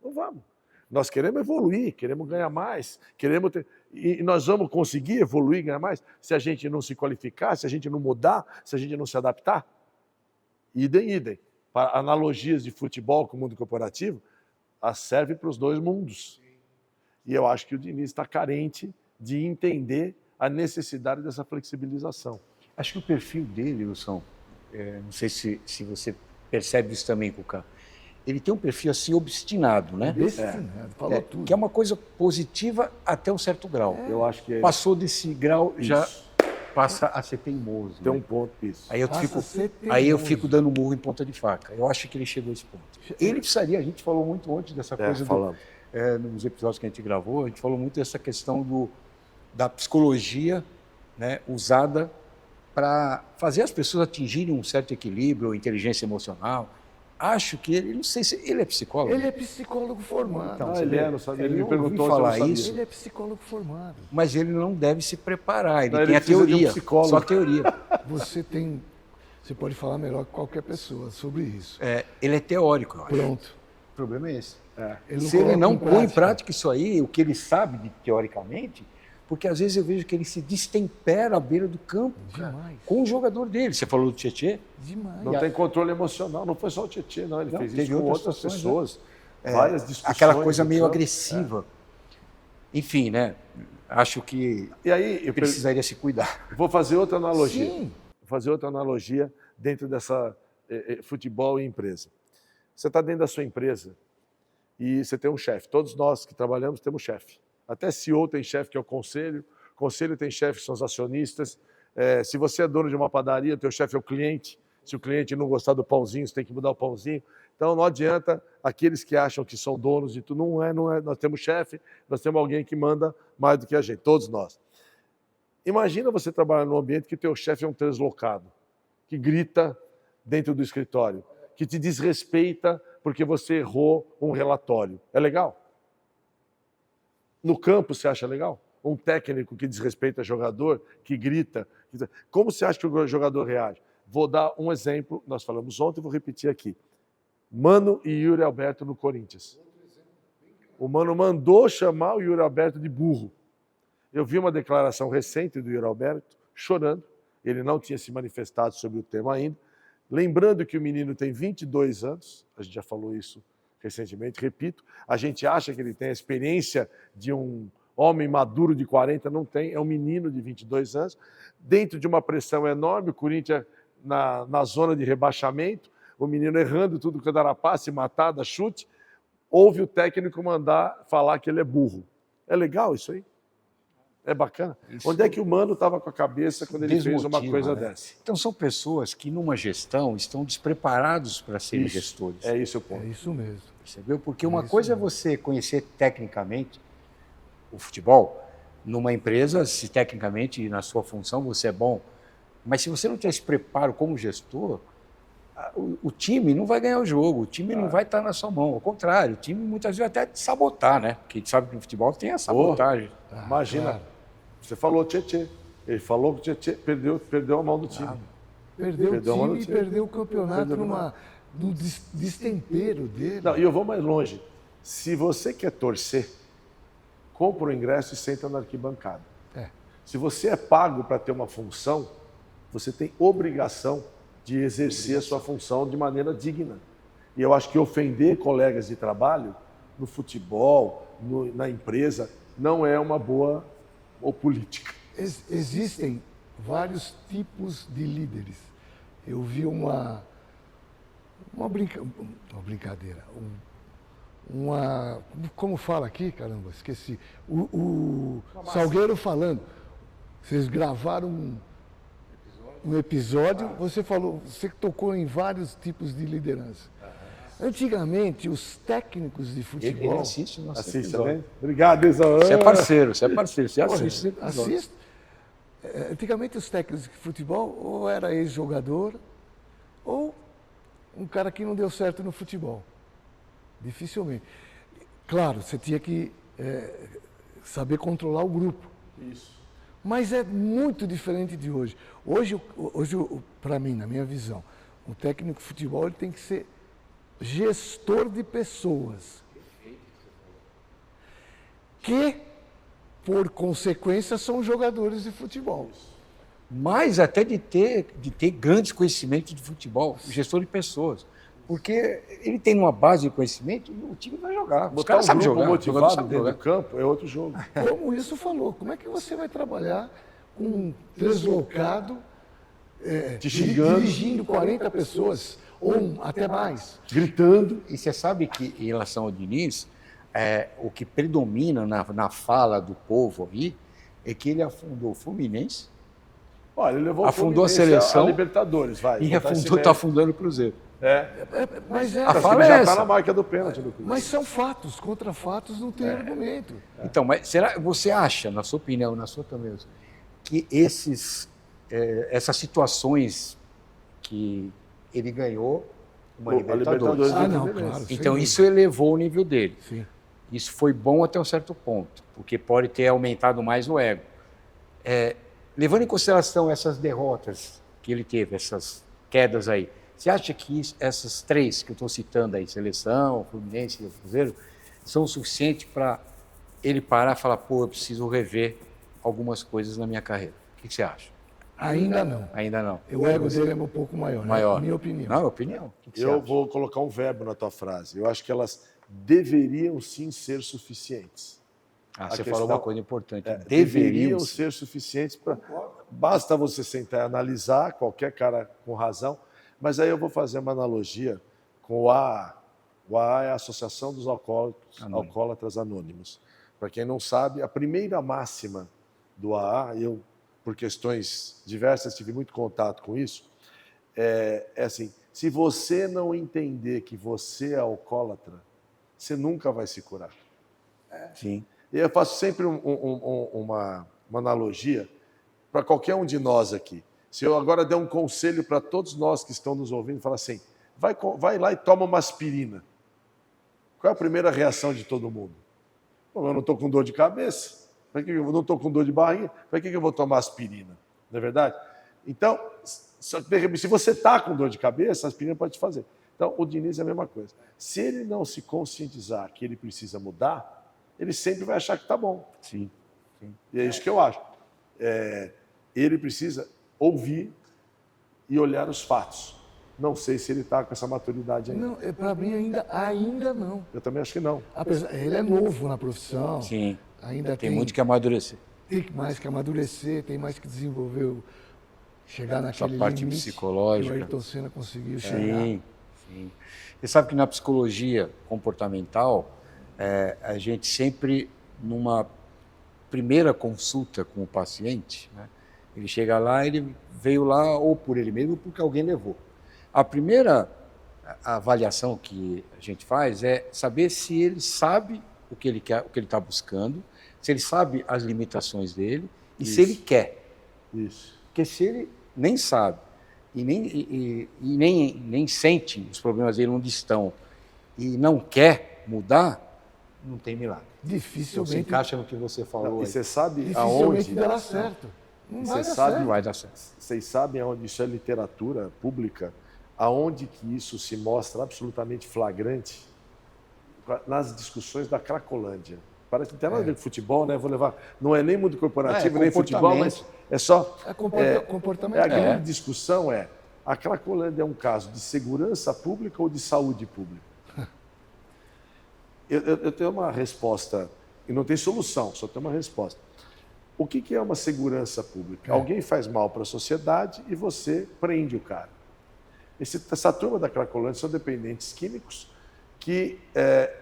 S1: Não vamos. Nós queremos evoluir, queremos ganhar mais, e nós vamos conseguir evoluir e ganhar mais se a gente não se qualificar, se a gente não mudar, se a gente não se adaptar. Idem. Para analogias de futebol com o mundo corporativo, serve para os dois mundos. E eu acho que o Diniz está carente de entender a necessidade dessa flexibilização.
S2: Acho que o perfil dele, Wilson, não sei se você percebe isso também, Cuca, ele tem um perfil assim obstinado, né?
S3: Obstinado, falou tudo.
S2: Que é uma coisa positiva até um certo grau.
S1: Eu acho que
S2: Passou desse grau, já passa a ser teimoso.
S1: Tem
S2: né?
S1: um ponto isso.
S2: Aí eu fico dando murro em ponta de faca. Eu acho que ele chegou a esse ponto. Ele precisaria, a gente falou muito antes dessa coisa nos episódios que a gente gravou, a gente falou muito dessa questão da psicologia, né, usada para fazer as pessoas atingirem um certo equilíbrio, inteligência emocional. Acho que ele, não sei se ele é psicólogo.
S3: Ele é psicólogo formado.
S2: Então,
S1: ele não sabia.
S2: Ele
S1: me
S2: não
S1: perguntou
S2: ouviu falar
S1: se eu não
S2: isso.
S1: sabia.
S3: Ele é psicólogo formado.
S2: Mas ele não deve se preparar, ele
S1: Não,
S2: tem
S1: ele
S2: a
S1: precisa de um
S2: teoria,
S1: psicólogo.
S2: só a teoria.
S3: Você pode falar melhor que qualquer pessoa sobre isso.
S2: Ele é teórico, eu acho.
S3: Pronto.
S2: O problema é esse.
S3: Se ele não
S2: põe em prática isso aí, o que ele sabe teoricamente, porque às vezes eu vejo que ele se destempera à beira do campo,
S3: Demais.
S2: com o jogador dele. Você falou do Tietê?
S3: Demais.
S1: Não tem controle emocional, não foi só o Tietê, não. Ele fez
S2: teve
S1: isso com outras
S2: situações,
S1: pessoas. Várias discussões.
S2: Aquela coisa
S1: no
S2: meio
S1: campo.
S2: agressiva. Enfim, né? Acho que
S1: E aí,
S2: precisaria se cuidar.
S1: vou fazer outra analogia.
S3: Sim.
S1: Vou fazer outra analogia dentro dessa futebol e empresa. Você está dentro da sua empresa e você tem um chefe. Todos nós que trabalhamos temos chefe. Até CEO tem chefe, que é o conselho. Conselho tem chefe, que são os acionistas. Se você é dono de uma padaria, teu chefe é o cliente. Se o cliente não gostar do pãozinho, você tem que mudar o pãozinho. Então, não adianta aqueles que acham que são donos de tudo. Não é. Nós temos chefe, nós temos alguém que manda mais do que a gente, todos nós. Imagina você trabalhar num ambiente que teu chefe é um translocado, que grita dentro do escritório, que te desrespeita porque você errou um relatório. É legal? No campo, você acha legal? Um técnico que desrespeita jogador, que grita. Como você acha que o jogador reage? Vou dar um exemplo, nós falamos ontem, vou repetir aqui. Mano e Yuri Alberto no Corinthians. O Mano mandou chamar o Yuri Alberto de burro. Eu vi uma declaração recente do Yuri Alberto, chorando. Ele não tinha se manifestado sobre o tema ainda. Lembrando que o menino tem 22 anos, a gente já falou isso recentemente, repito, a gente acha que ele tem a experiência de um homem maduro de 40, não tem, é um menino de 22 anos, dentro de uma pressão enorme, o Corinthians na zona de rebaixamento, o menino errando tudo que era passe, matada, chute, ouve o técnico mandar falar que ele é burro. É legal isso aí? É bacana.
S2: Isso
S1: Onde é que o Mano estava com a cabeça quando ele fez uma
S2: desmotiva,
S1: coisa
S2: né?
S1: dessa?
S2: Então, são pessoas que, numa gestão, estão despreparados para serem
S1: Isso.
S2: gestores.
S1: É isso o ponto.
S3: É isso mesmo.
S2: Percebeu? Porque uma
S3: isso
S2: coisa é
S3: mesmo.
S2: você conhecer tecnicamente o futebol numa empresa, se tecnicamente na sua função você é bom, mas se você não tem esse preparo como gestor, o time não vai ganhar o jogo, o time não vai estar na sua mão. Ao contrário, o time muitas vezes até te sabotar, né? Porque a gente sabe que no futebol tem a sabotagem.
S1: Imagina,
S3: claro.
S1: você falou Tietê. Ele falou que o Tietê perdeu a mão do time.
S3: Perdeu
S1: Perdeu
S3: o
S1: uma
S3: time e
S1: notícia.
S3: perdeu o campeonato
S1: Perdeu
S3: no destempero dele.
S1: Não, e eu vou mais longe. Se você quer torcer, compra o ingresso e senta na arquibancada.
S3: É.
S1: Se você é pago para ter uma função, você tem obrigação de exercer a sua função de maneira digna. E eu acho que ofender colegas de trabalho no futebol, na empresa, não é uma boa política.
S3: Existem vários tipos de líderes. Eu vi uma brincadeira, como fala aqui, caramba, esqueci. O Salgueiro falando. Vocês gravaram um episódio, você falou, você tocou em vários tipos de liderança. Antigamente, os técnicos de
S2: Ele
S3: futebol...
S2: assiste o nosso
S1: Assiste
S2: episódio.
S1: também? Obrigado, Isaú.
S2: Você é parceiro, você assiste esse episódio.
S3: Assisto. Antigamente, os técnicos de futebol ou era ex-jogador ou um cara que não deu certo no futebol. Dificilmente. Claro, você tinha que saber controlar o grupo.
S1: Isso.
S3: Mas é muito diferente de hoje. Hoje, para mim, na minha visão, o técnico de futebol ele tem que ser gestor de pessoas. Que, por consequência, são jogadores de futebol.
S2: Mas até de ter grandes conhecimentos de futebol, gestor de pessoas. Porque ele tem uma base de conhecimento e o time vai jogar. Os
S1: Botar
S2: caras
S1: um
S2: sabem
S1: grupo
S2: jogar.
S1: motivado
S2: sabe
S1: dentro
S2: jogar.
S1: do campo é outro jogo.
S3: Como isso falou, como é que você vai trabalhar com um deslocado
S1: Te xingando,
S3: dirigindo 40 pessoas ou até mais?
S1: gritando.
S2: E você sabe que, em relação ao Diniz, o que predomina na fala do povo aí é que ele afundou o Fluminense
S1: Olha, ele levou
S2: Afundou
S1: o
S2: a
S1: Fluminense
S2: seleção
S1: a Libertadores, vai.
S2: e
S1: botar esse
S2: está
S1: mérito.
S2: afundando o Cruzeiro.
S3: Mas
S2: A
S1: Mas
S2: fala
S1: ele já
S2: é
S1: está
S2: essa.
S1: na marca do pênalti do Cruzeiro.
S3: Mas são fatos, contra fatos não tem argumento.
S2: Então, mas você acha, na sua opinião, na sua também, que essas situações que ele ganhou uma
S1: A
S2: Libertadores,
S1: Libertadores.
S3: Não,
S1: Beleza.
S3: claro. sem
S2: então
S3: dúvida.
S2: isso elevou o nível dele.
S3: Sim.
S2: Isso foi bom até um certo ponto, porque pode ter aumentado mais o ego. Levando em consideração essas derrotas que ele teve, essas quedas aí, você acha que essas três que eu estou citando aí, seleção, Fluminense e Cruzeiro, são suficientes para ele parar e falar, pô, eu preciso rever algumas coisas na minha carreira? O que você acha?
S3: Ainda não.
S2: Ainda não.
S3: O ego dele é um pouco maior,
S2: Maior.
S3: na minha opinião.
S2: Não, é opinião. O que você
S1: Eu
S2: acha?
S1: vou colocar um verbo na tua frase. Eu acho que elas deveriam sim ser suficientes.
S2: Você
S1: questão-
S2: falou uma coisa importante.
S1: Deveriam ser suficientes para. Basta você sentar e analisar, qualquer cara com razão. Mas aí eu vou fazer uma analogia com o AA. O AA é a Associação dos Alcoólatras Anônimos. Para quem não sabe, a primeira máxima do AA, eu, por questões diversas, tive muito contato com isso, é assim, se você não entender que você é alcoólatra, você nunca vai se curar.
S2: Sim.
S1: E eu faço sempre uma analogia para qualquer um de nós aqui. Se eu agora der um conselho para todos nós que estão nos ouvindo, falar assim, vai lá e toma uma aspirina. Qual é a primeira reação de todo mundo? Pô, eu não estou com dor de cabeça, eu não estou com dor de barriga, para que eu vou tomar aspirina? Não é verdade? Então, se você está com dor de cabeça, a aspirina pode te fazer. Então, o Diniz é a mesma coisa. Se ele não se conscientizar que ele precisa mudar, ele sempre vai achar que está bom.
S2: Sim.
S1: E é isso que eu acho. Ele precisa ouvir e olhar os fatos. Não sei se ele está com essa maturidade ainda.
S3: Não, para mim ainda não.
S1: Eu também acho que não.
S3: Ele é novo na profissão.
S2: Sim.
S3: Ainda
S2: Tem muito que amadurecer.
S3: Tem mais que amadurecer, tem mais que desenvolver, chegar naquele
S2: parte
S3: limite
S2: psicológica.
S3: que o Ayrton Senna conseguiu chegar.
S2: Sim, sim. Você sabe que na psicologia comportamental, a gente sempre, numa primeira consulta com o paciente, né? Ele chega lá, ele veio lá ou por ele mesmo ou porque alguém levou. A primeira avaliação que a gente faz é saber se ele sabe o que ele quer, o que ele está buscando, se ele sabe as limitações dele e se ele quer.
S1: Isso.
S2: Porque se ele nem sabe e nem sente os problemas dele onde estão e não quer mudar, não tem milagre. Não se
S3: Dificilmente,
S2: encaixa no que você falou.
S1: E
S2: aí.
S1: você sabe
S3: dificilmente
S1: aonde?
S3: dará certo. Não vai
S1: Você
S3: dar
S1: sabe,
S3: certo.
S2: Não vai dar certo.
S1: Vocês sabem aonde isso é literatura pública? Aonde que isso se mostra absolutamente flagrante? Nas discussões da Cracolândia. Parece que não tem nada a ver com futebol, né? Vou levar. Não é nem mundo corporativo, nem futebol, mas é só.
S3: Comportamento.
S1: A grande discussão é: a Cracolândia é um caso de segurança pública ou de saúde pública? Eu tenho uma resposta, e não tem solução, só tem uma resposta. O que é uma segurança pública? Alguém faz mal para a sociedade e você prende o cara. Essa turma da Cracolândia são dependentes químicos que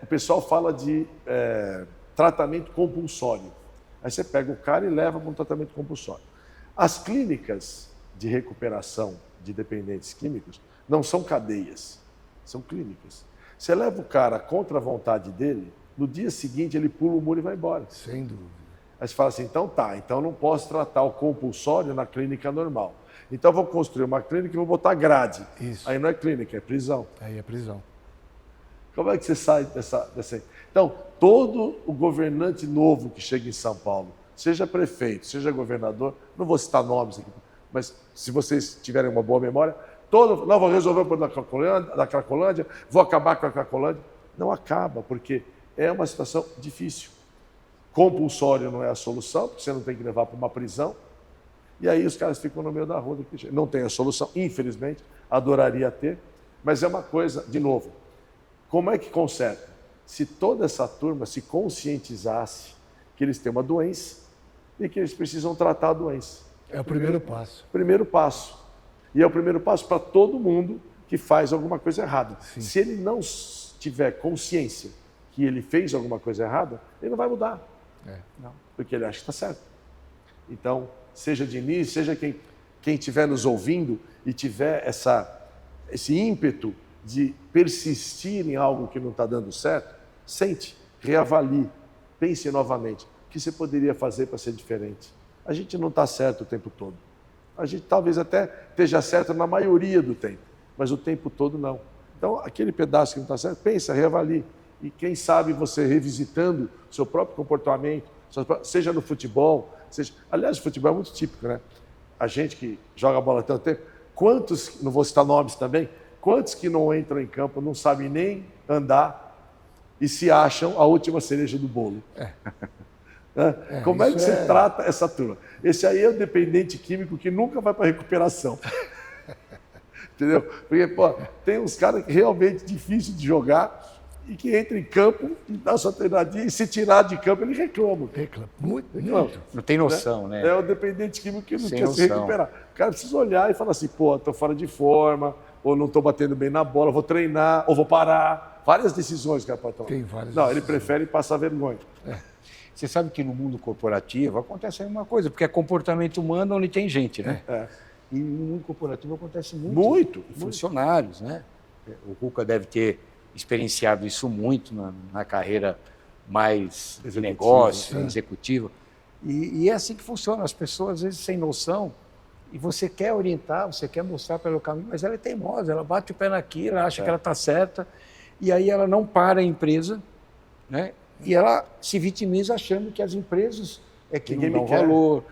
S1: o pessoal fala de tratamento compulsório. Aí você pega o cara e leva para um tratamento compulsório. As clínicas de recuperação de dependentes químicos não são cadeias, são clínicas. Você leva o cara contra a vontade dele, no dia seguinte ele pula o muro e vai embora.
S3: Sem dúvida.
S1: Aí você fala assim, então não posso tratar o compulsório na clínica normal. Então eu vou construir uma clínica e vou botar grade.
S3: Isso.
S1: Aí não é clínica, é prisão.
S3: Aí é prisão.
S1: Como é que você sai dessa... Então, todo o governante novo que chega em São Paulo, seja prefeito, seja governador, não vou citar nomes aqui, mas se vocês tiverem uma boa memória, não, vou resolver o problema da Cracolândia, vou acabar com a Cracolândia. Não acaba, porque é uma situação difícil. Compulsório não é a solução, porque você não tem que levar para uma prisão. E aí os caras ficam no meio da rua. Não tem a solução, infelizmente, adoraria ter, mas é uma coisa, de novo, como é que conserta? Se toda essa turma se conscientizasse que eles têm uma doença e que eles precisam tratar a doença.
S3: É o primeiro passo.
S1: Primeiro passo. E é o primeiro passo para todo mundo que faz alguma coisa errada.
S3: Sim.
S1: Se ele não tiver consciência que ele fez alguma coisa errada, ele não vai mudar. Não, porque ele acha que está certo. Então, seja Diniz, seja quem estiver nos ouvindo e tiver esse ímpeto de persistir em algo que não está dando certo, sente, reavalie, pense novamente. O que você poderia fazer para ser diferente? A gente não está certo o tempo todo. A gente talvez até esteja certo na maioria do tempo, mas o tempo todo não. Então, aquele pedaço que não está certo, pensa, reavalie. E quem sabe você revisitando o seu próprio comportamento, seja no futebol, aliás, o futebol é muito típico, né? A gente que joga bola há tanto tempo, quantos, não vou citar nomes também, quantos que não entram em campo, não sabem nem andar e se acham a última cereja do bolo? Como é que você trata essa turma? Esse aí é o dependente químico que nunca vai para recuperação. Entendeu? Porque, tem uns caras que realmente difícil de jogar e que entra em campo e dá sua treinadinha e se tirar de campo ele reclama.
S3: Muito.
S2: Não tem noção, né?
S1: É o dependente químico que não
S2: Sem
S1: quer se
S2: noção.
S1: recuperar. O cara precisa olhar e falar assim, estou fora de forma, ou não estou batendo bem na bola, vou treinar, ou vou parar. Várias decisões que o cara pode tomar.
S3: Tem várias
S1: Não, ele
S3: decisões.
S1: prefere passar vergonha.
S2: Você sabe que no mundo corporativo acontece a mesma coisa, porque é comportamento humano onde tem gente, né? E no mundo corporativo acontece muito. Funcionários, né? O Ruca deve ter experienciado isso muito na carreira mais de negócio, executiva. E é assim que funciona. As pessoas, às vezes, sem noção, e você quer orientar, você quer mostrar pelo caminho, mas ela é teimosa, ela bate o pé naquilo, ela acha que ela está certa, e aí ela não para a empresa, né? E ela se vitimiza achando que as empresas é que
S1: Ninguém
S2: não
S1: me
S2: dão
S1: quer.
S2: valor,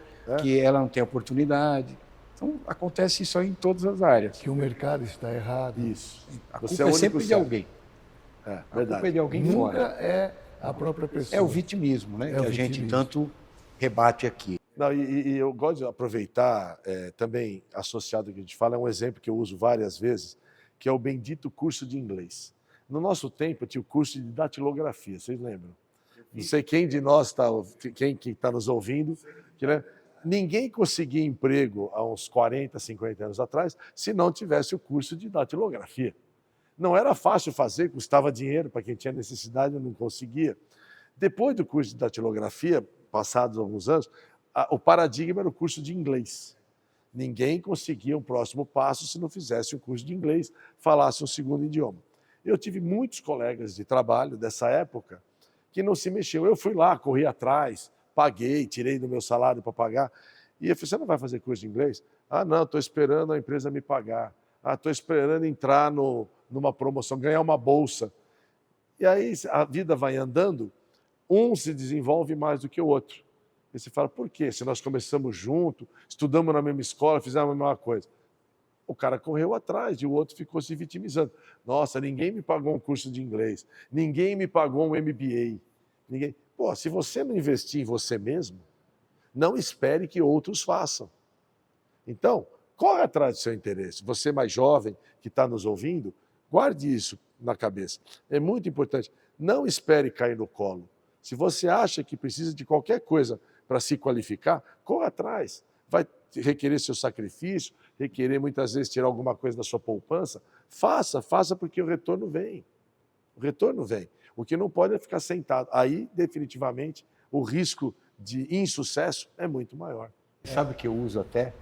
S2: que ela não tem oportunidade. Então, acontece isso aí em todas as áreas.
S3: Que o mercado está errado.
S1: Isso.
S2: A
S1: Você
S2: culpa
S1: é o
S2: é
S1: único
S2: sempre de
S1: certo.
S2: alguém.
S1: É,
S2: A culpa é
S1: verdade.
S2: de alguém
S3: Nunca
S2: fora.
S3: é a própria pessoa.
S2: É o vitimismo, né?
S3: É
S2: que
S3: o
S2: a gente
S3: vitimismo.
S2: tanto rebate aqui.
S1: Não, e eu gosto de aproveitar, também associado ao que a gente fala, é um exemplo que eu uso várias vezes, que é o bendito curso de inglês. No nosso tempo, tinha o curso de datilografia, vocês lembram? Não sei quem de nós quem está nos ouvindo, né? Ninguém conseguia emprego há uns 40, 50 anos atrás se não tivesse o curso de datilografia. Não era fácil fazer, custava dinheiro para quem tinha necessidade, não conseguia. Depois do curso de datilografia, passados alguns anos, o paradigma era o curso de inglês. Ninguém conseguia um próximo passo se não fizesse um curso de inglês, falasse um segundo idioma. Eu tive muitos colegas de trabalho dessa época que não se mexiam. Eu fui lá, corri atrás, paguei, tirei do meu salário para pagar. E eu falei, você não vai fazer curso de inglês? Ah, não, estou esperando a empresa me pagar. Ah, estou esperando entrar numa promoção, ganhar uma bolsa. E aí a vida vai andando, um se desenvolve mais do que o outro. E você fala, por quê? Se nós começamos junto, estudamos na mesma escola, fizemos a mesma coisa. O cara correu atrás e o outro ficou se vitimizando. Nossa, ninguém me pagou um curso de inglês, ninguém me pagou um MBA. Ninguém... Pô, se você não investir em você mesmo, não espere que outros façam. Então, corre atrás do seu interesse. Você mais jovem que está nos ouvindo, guarde isso na cabeça. É muito importante. Não espere cair no colo. Se você acha que precisa de qualquer coisa para se qualificar, corra atrás. Vai requerer seu sacrifício, requerer muitas vezes tirar alguma coisa da sua poupança. Faça porque o retorno vem. O retorno vem. O que não pode é ficar sentado. Aí, definitivamente, o risco de insucesso é muito maior.
S2: Sabe que eu uso até,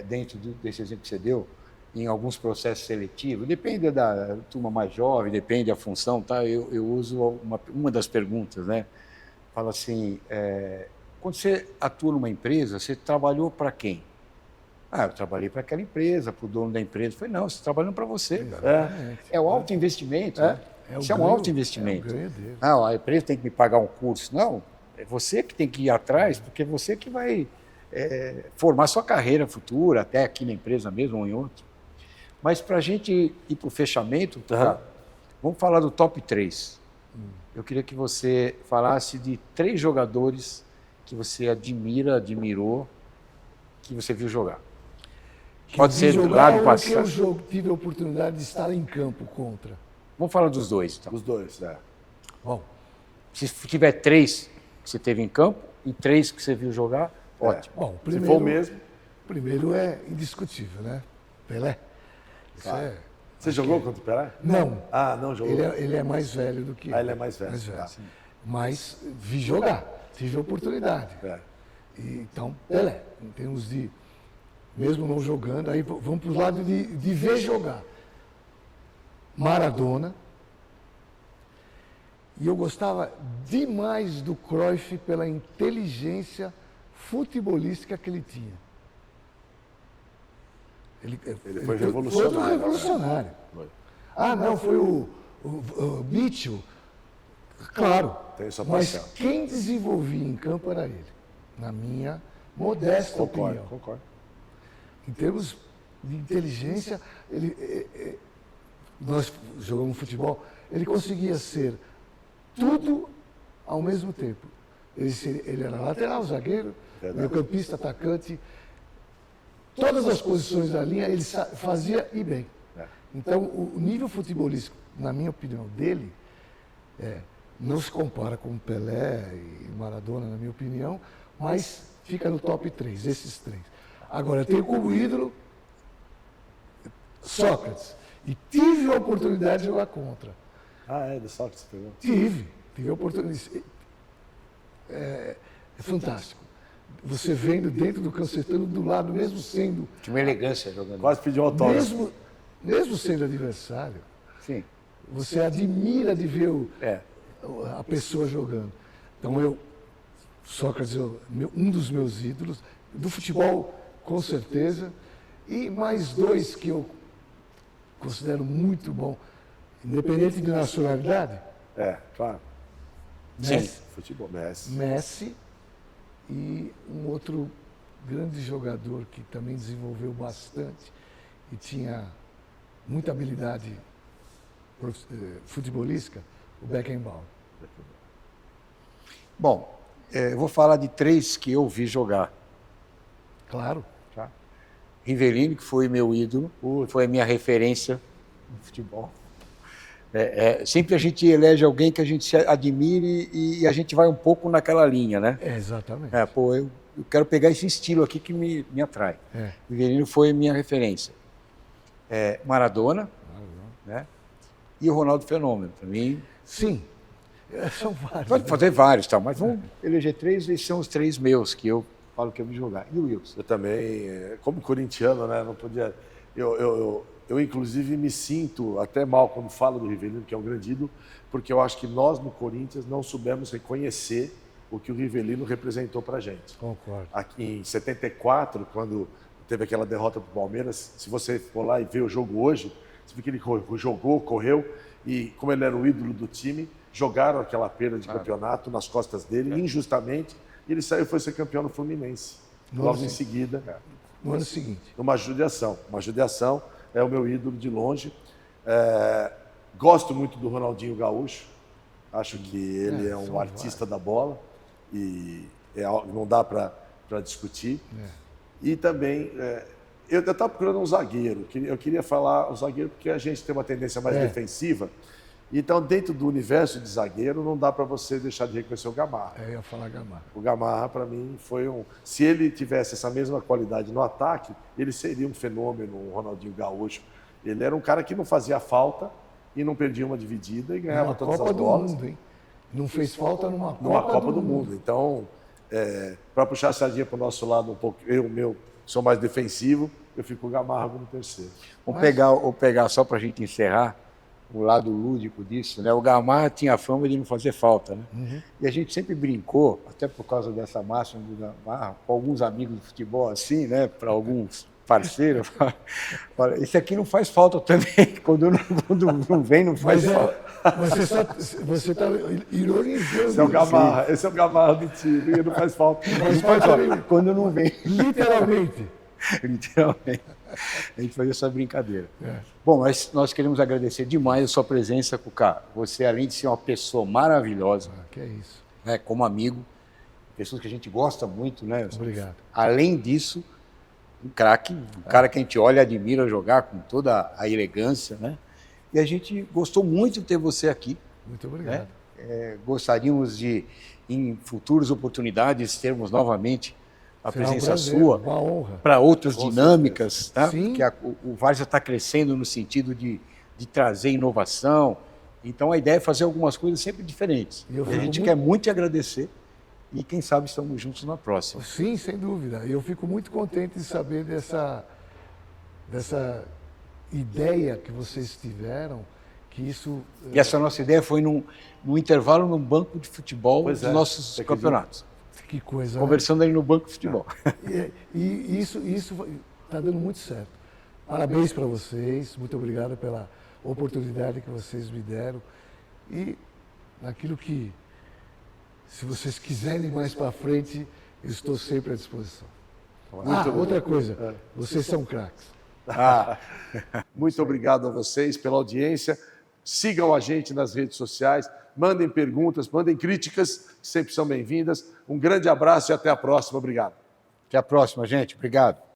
S2: dentro desse exemplo que você deu, em alguns processos seletivos, depende da turma mais jovem, depende da função, tá? Eu uso uma das perguntas, né? Fala assim, quando você atua numa empresa, você trabalhou para quem? Ah, eu trabalhei para aquela empresa, para o dono da empresa. Eu falei, não, você está trabalhando para você, cara. É o alto investimento, né? Isso é um alto investimento. Não, a empresa tem que me pagar um curso. Não, é você que tem que ir atrás, porque é você que vai formar sua carreira futura, até aqui na empresa mesmo ou em outro. Mas para a gente ir para o fechamento, tá? Vamos falar do top 3. Eu queria que você falasse de 3 jogadores que você admirou, que você viu jogar. Pode ser do lado passado.
S3: Que eu tive a oportunidade de estar em campo contra.
S2: Vamos falar dos dois, então.
S1: Os dois,
S3: Bom,
S2: se tiver 3 que você teve em campo e 3 que você viu jogar, ótimo.
S3: Bom,
S1: se for o mesmo.
S3: Primeiro é indiscutível, né? Pelé.
S1: Você jogou contra o Pelé?
S3: Não.
S1: Ah, não jogou.
S3: Ele é mais velho do que eu.
S1: Ah, ele é mais velho. Tá.
S3: Mas vi jogar, tive a oportunidade. Então, Pelé, em termos de, mesmo não jogando, aí vamos para o lado de ver jogar. Maradona. E eu gostava demais do Cruyff pela inteligência futebolística que ele tinha. Ele
S1: foi revolucionário.
S3: Foi revolucionário. Ah, não, foi o Mitchell. Claro, mas quem desenvolvia em campo era ele, na minha modesta opinião.
S1: Concordo.
S3: Em termos de inteligência, nós jogamos futebol, ele conseguia ser tudo ao mesmo tempo. Ele era lateral, zagueiro, meio-campista, atacante, todas as posições da linha ele fazia e bem. Então, o nível futebolístico, na minha opinião, dele, não se compara com Pelé e Maradona, na minha opinião, mas fica no top 3, esses 3. Agora, eu tenho como ídolo Sócrates. E tive a oportunidade de jogar contra.
S1: Ah, do Sócrates, pegou?
S3: Tive a oportunidade. É fantástico. Você vendo dentro do campo, você estando do lado, mesmo sendo...
S2: Tinha uma elegância jogando.
S1: Quase pediu autógrafo.
S3: Mesmo sendo adversário,
S2: sim,
S3: você admira de ver a pessoa jogando. Então, Sócrates, um dos meus ídolos, do futebol, com certeza, e mais 2 que eu considero muito bom, independente de nacionalidade.
S1: Claro.
S3: Messi,
S1: Sim, futebol.
S3: Messi e um outro grande jogador que também desenvolveu bastante e tinha muita habilidade futebolística, o Beckenbauer.
S2: Bom, eu vou falar de 3 que eu vi jogar.
S3: Claro.
S2: Tá? Rivelino, que foi meu ídolo, foi a minha referência no futebol. Sempre a gente elege alguém que a gente se admire e a gente vai um pouco naquela linha, né?
S3: Exatamente.
S2: Eu quero pegar esse estilo aqui que me atrai. Rivelino foi minha referência. Maradona, né? E o Ronaldo Fenômeno, para mim.
S3: Sim. São vários.
S2: Pode fazer vários, tá? Mas vamos eleger 3, e são os 3 meus que eu falo que eu vou jogar. E o Wilson?
S1: Eu também, como corintiano, né, não podia... Eu, inclusive, me sinto até mal quando falo do Rivelino, que é um grande ídolo, porque eu acho que nós, no Corinthians, não soubemos reconhecer o que o Rivelino representou para a gente.
S3: Concordo.
S1: Aqui em 74, quando teve aquela derrota para o Palmeiras, se você for lá e ver o jogo hoje, você vê que ele jogou, correu, e como ele era o ídolo do time, jogaram aquela perda de campeonato nas costas dele, injustamente, e ele saiu e foi ser campeão no Fluminense. Logo em seguida,
S3: no ano seguinte.
S1: uma judiação. Uma judiação, é o meu ídolo de longe. Gosto muito do Ronaldinho Gaúcho, acho que ele é um artista da bola, e não dá para discutir. E também, eu estava procurando um zagueiro, eu queria falar um zagueiro porque a gente tem uma tendência mais defensiva, então dentro do universo de zagueiro não dá para você deixar de reconhecer o Gamarra.
S3: Eu ia falar Gamarra.
S1: O Gamarra, para mim, foi se ele tivesse essa mesma qualidade no ataque, ele seria um fenômeno, um Ronaldinho Gaúcho. Ele era um cara que não fazia falta e não perdia uma dividida e ganhava todas as bolas.
S3: Mundo, hein? Não fez falta numa
S1: Copa do Mundo. Então, para puxar a sardinha para o nosso lado um pouco, eu sou mais defensivo, eu fico com o Gamarra como terceiro.
S2: Vou pegar só para a gente encerrar o lado lúdico disso, né? O Gamarra tinha a fama de não fazer falta, né? E a gente sempre brincou, até por causa dessa máxima do Gamarra, com alguns amigos de futebol assim, né? Para alguns parceiros, olha, esse aqui não faz falta também, quando não vem, não faz falta.
S3: Você está ironizando.
S1: Esse é o Gamarra do time, ele não faz falta.
S2: Não faz falta quando não vem.
S3: Literalmente.
S2: Literalmente. A gente fazia essa brincadeira. Bom, mas nós queremos agradecer demais a sua presença, Cuca. Você, além de ser uma pessoa maravilhosa,
S3: que é isso,
S2: né, como amigo, pessoas que a gente gosta muito, né?
S3: Obrigado.
S2: Além disso, um craque, um cara que a gente olha e admira jogar com toda a elegância, né? E a gente gostou muito de ter você aqui.
S3: Muito obrigado.
S2: Né? Gostaríamos de, em futuras oportunidades, termos novamente a presença sua para outras dinâmicas, tá? Porque o Várzea está crescendo no sentido de trazer inovação. Então a ideia é fazer algumas coisas sempre diferentes. E a gente quer muito te agradecer e quem sabe estamos juntos na próxima.
S3: Sim, sem dúvida. Eu fico muito contente de saber dessa ideia que vocês tiveram, que isso...
S2: E essa nossa ideia foi num intervalo num banco de futebol dos nossos campeonatos.
S3: Que coisa.
S2: Conversando ali no banco de futebol.
S3: E isso está dando muito certo. Parabéns para vocês, muito obrigado pela oportunidade que vocês me deram. E naquilo que, se vocês quiserem mais para frente, eu estou sempre à disposição. Outra coisa, vocês são craques.
S1: Muito obrigado a vocês pela audiência. Sigam a gente nas redes sociais, mandem perguntas, mandem críticas, que sempre são bem-vindas. Um grande abraço e até a próxima. Obrigado.
S2: Até a próxima, gente. Obrigado.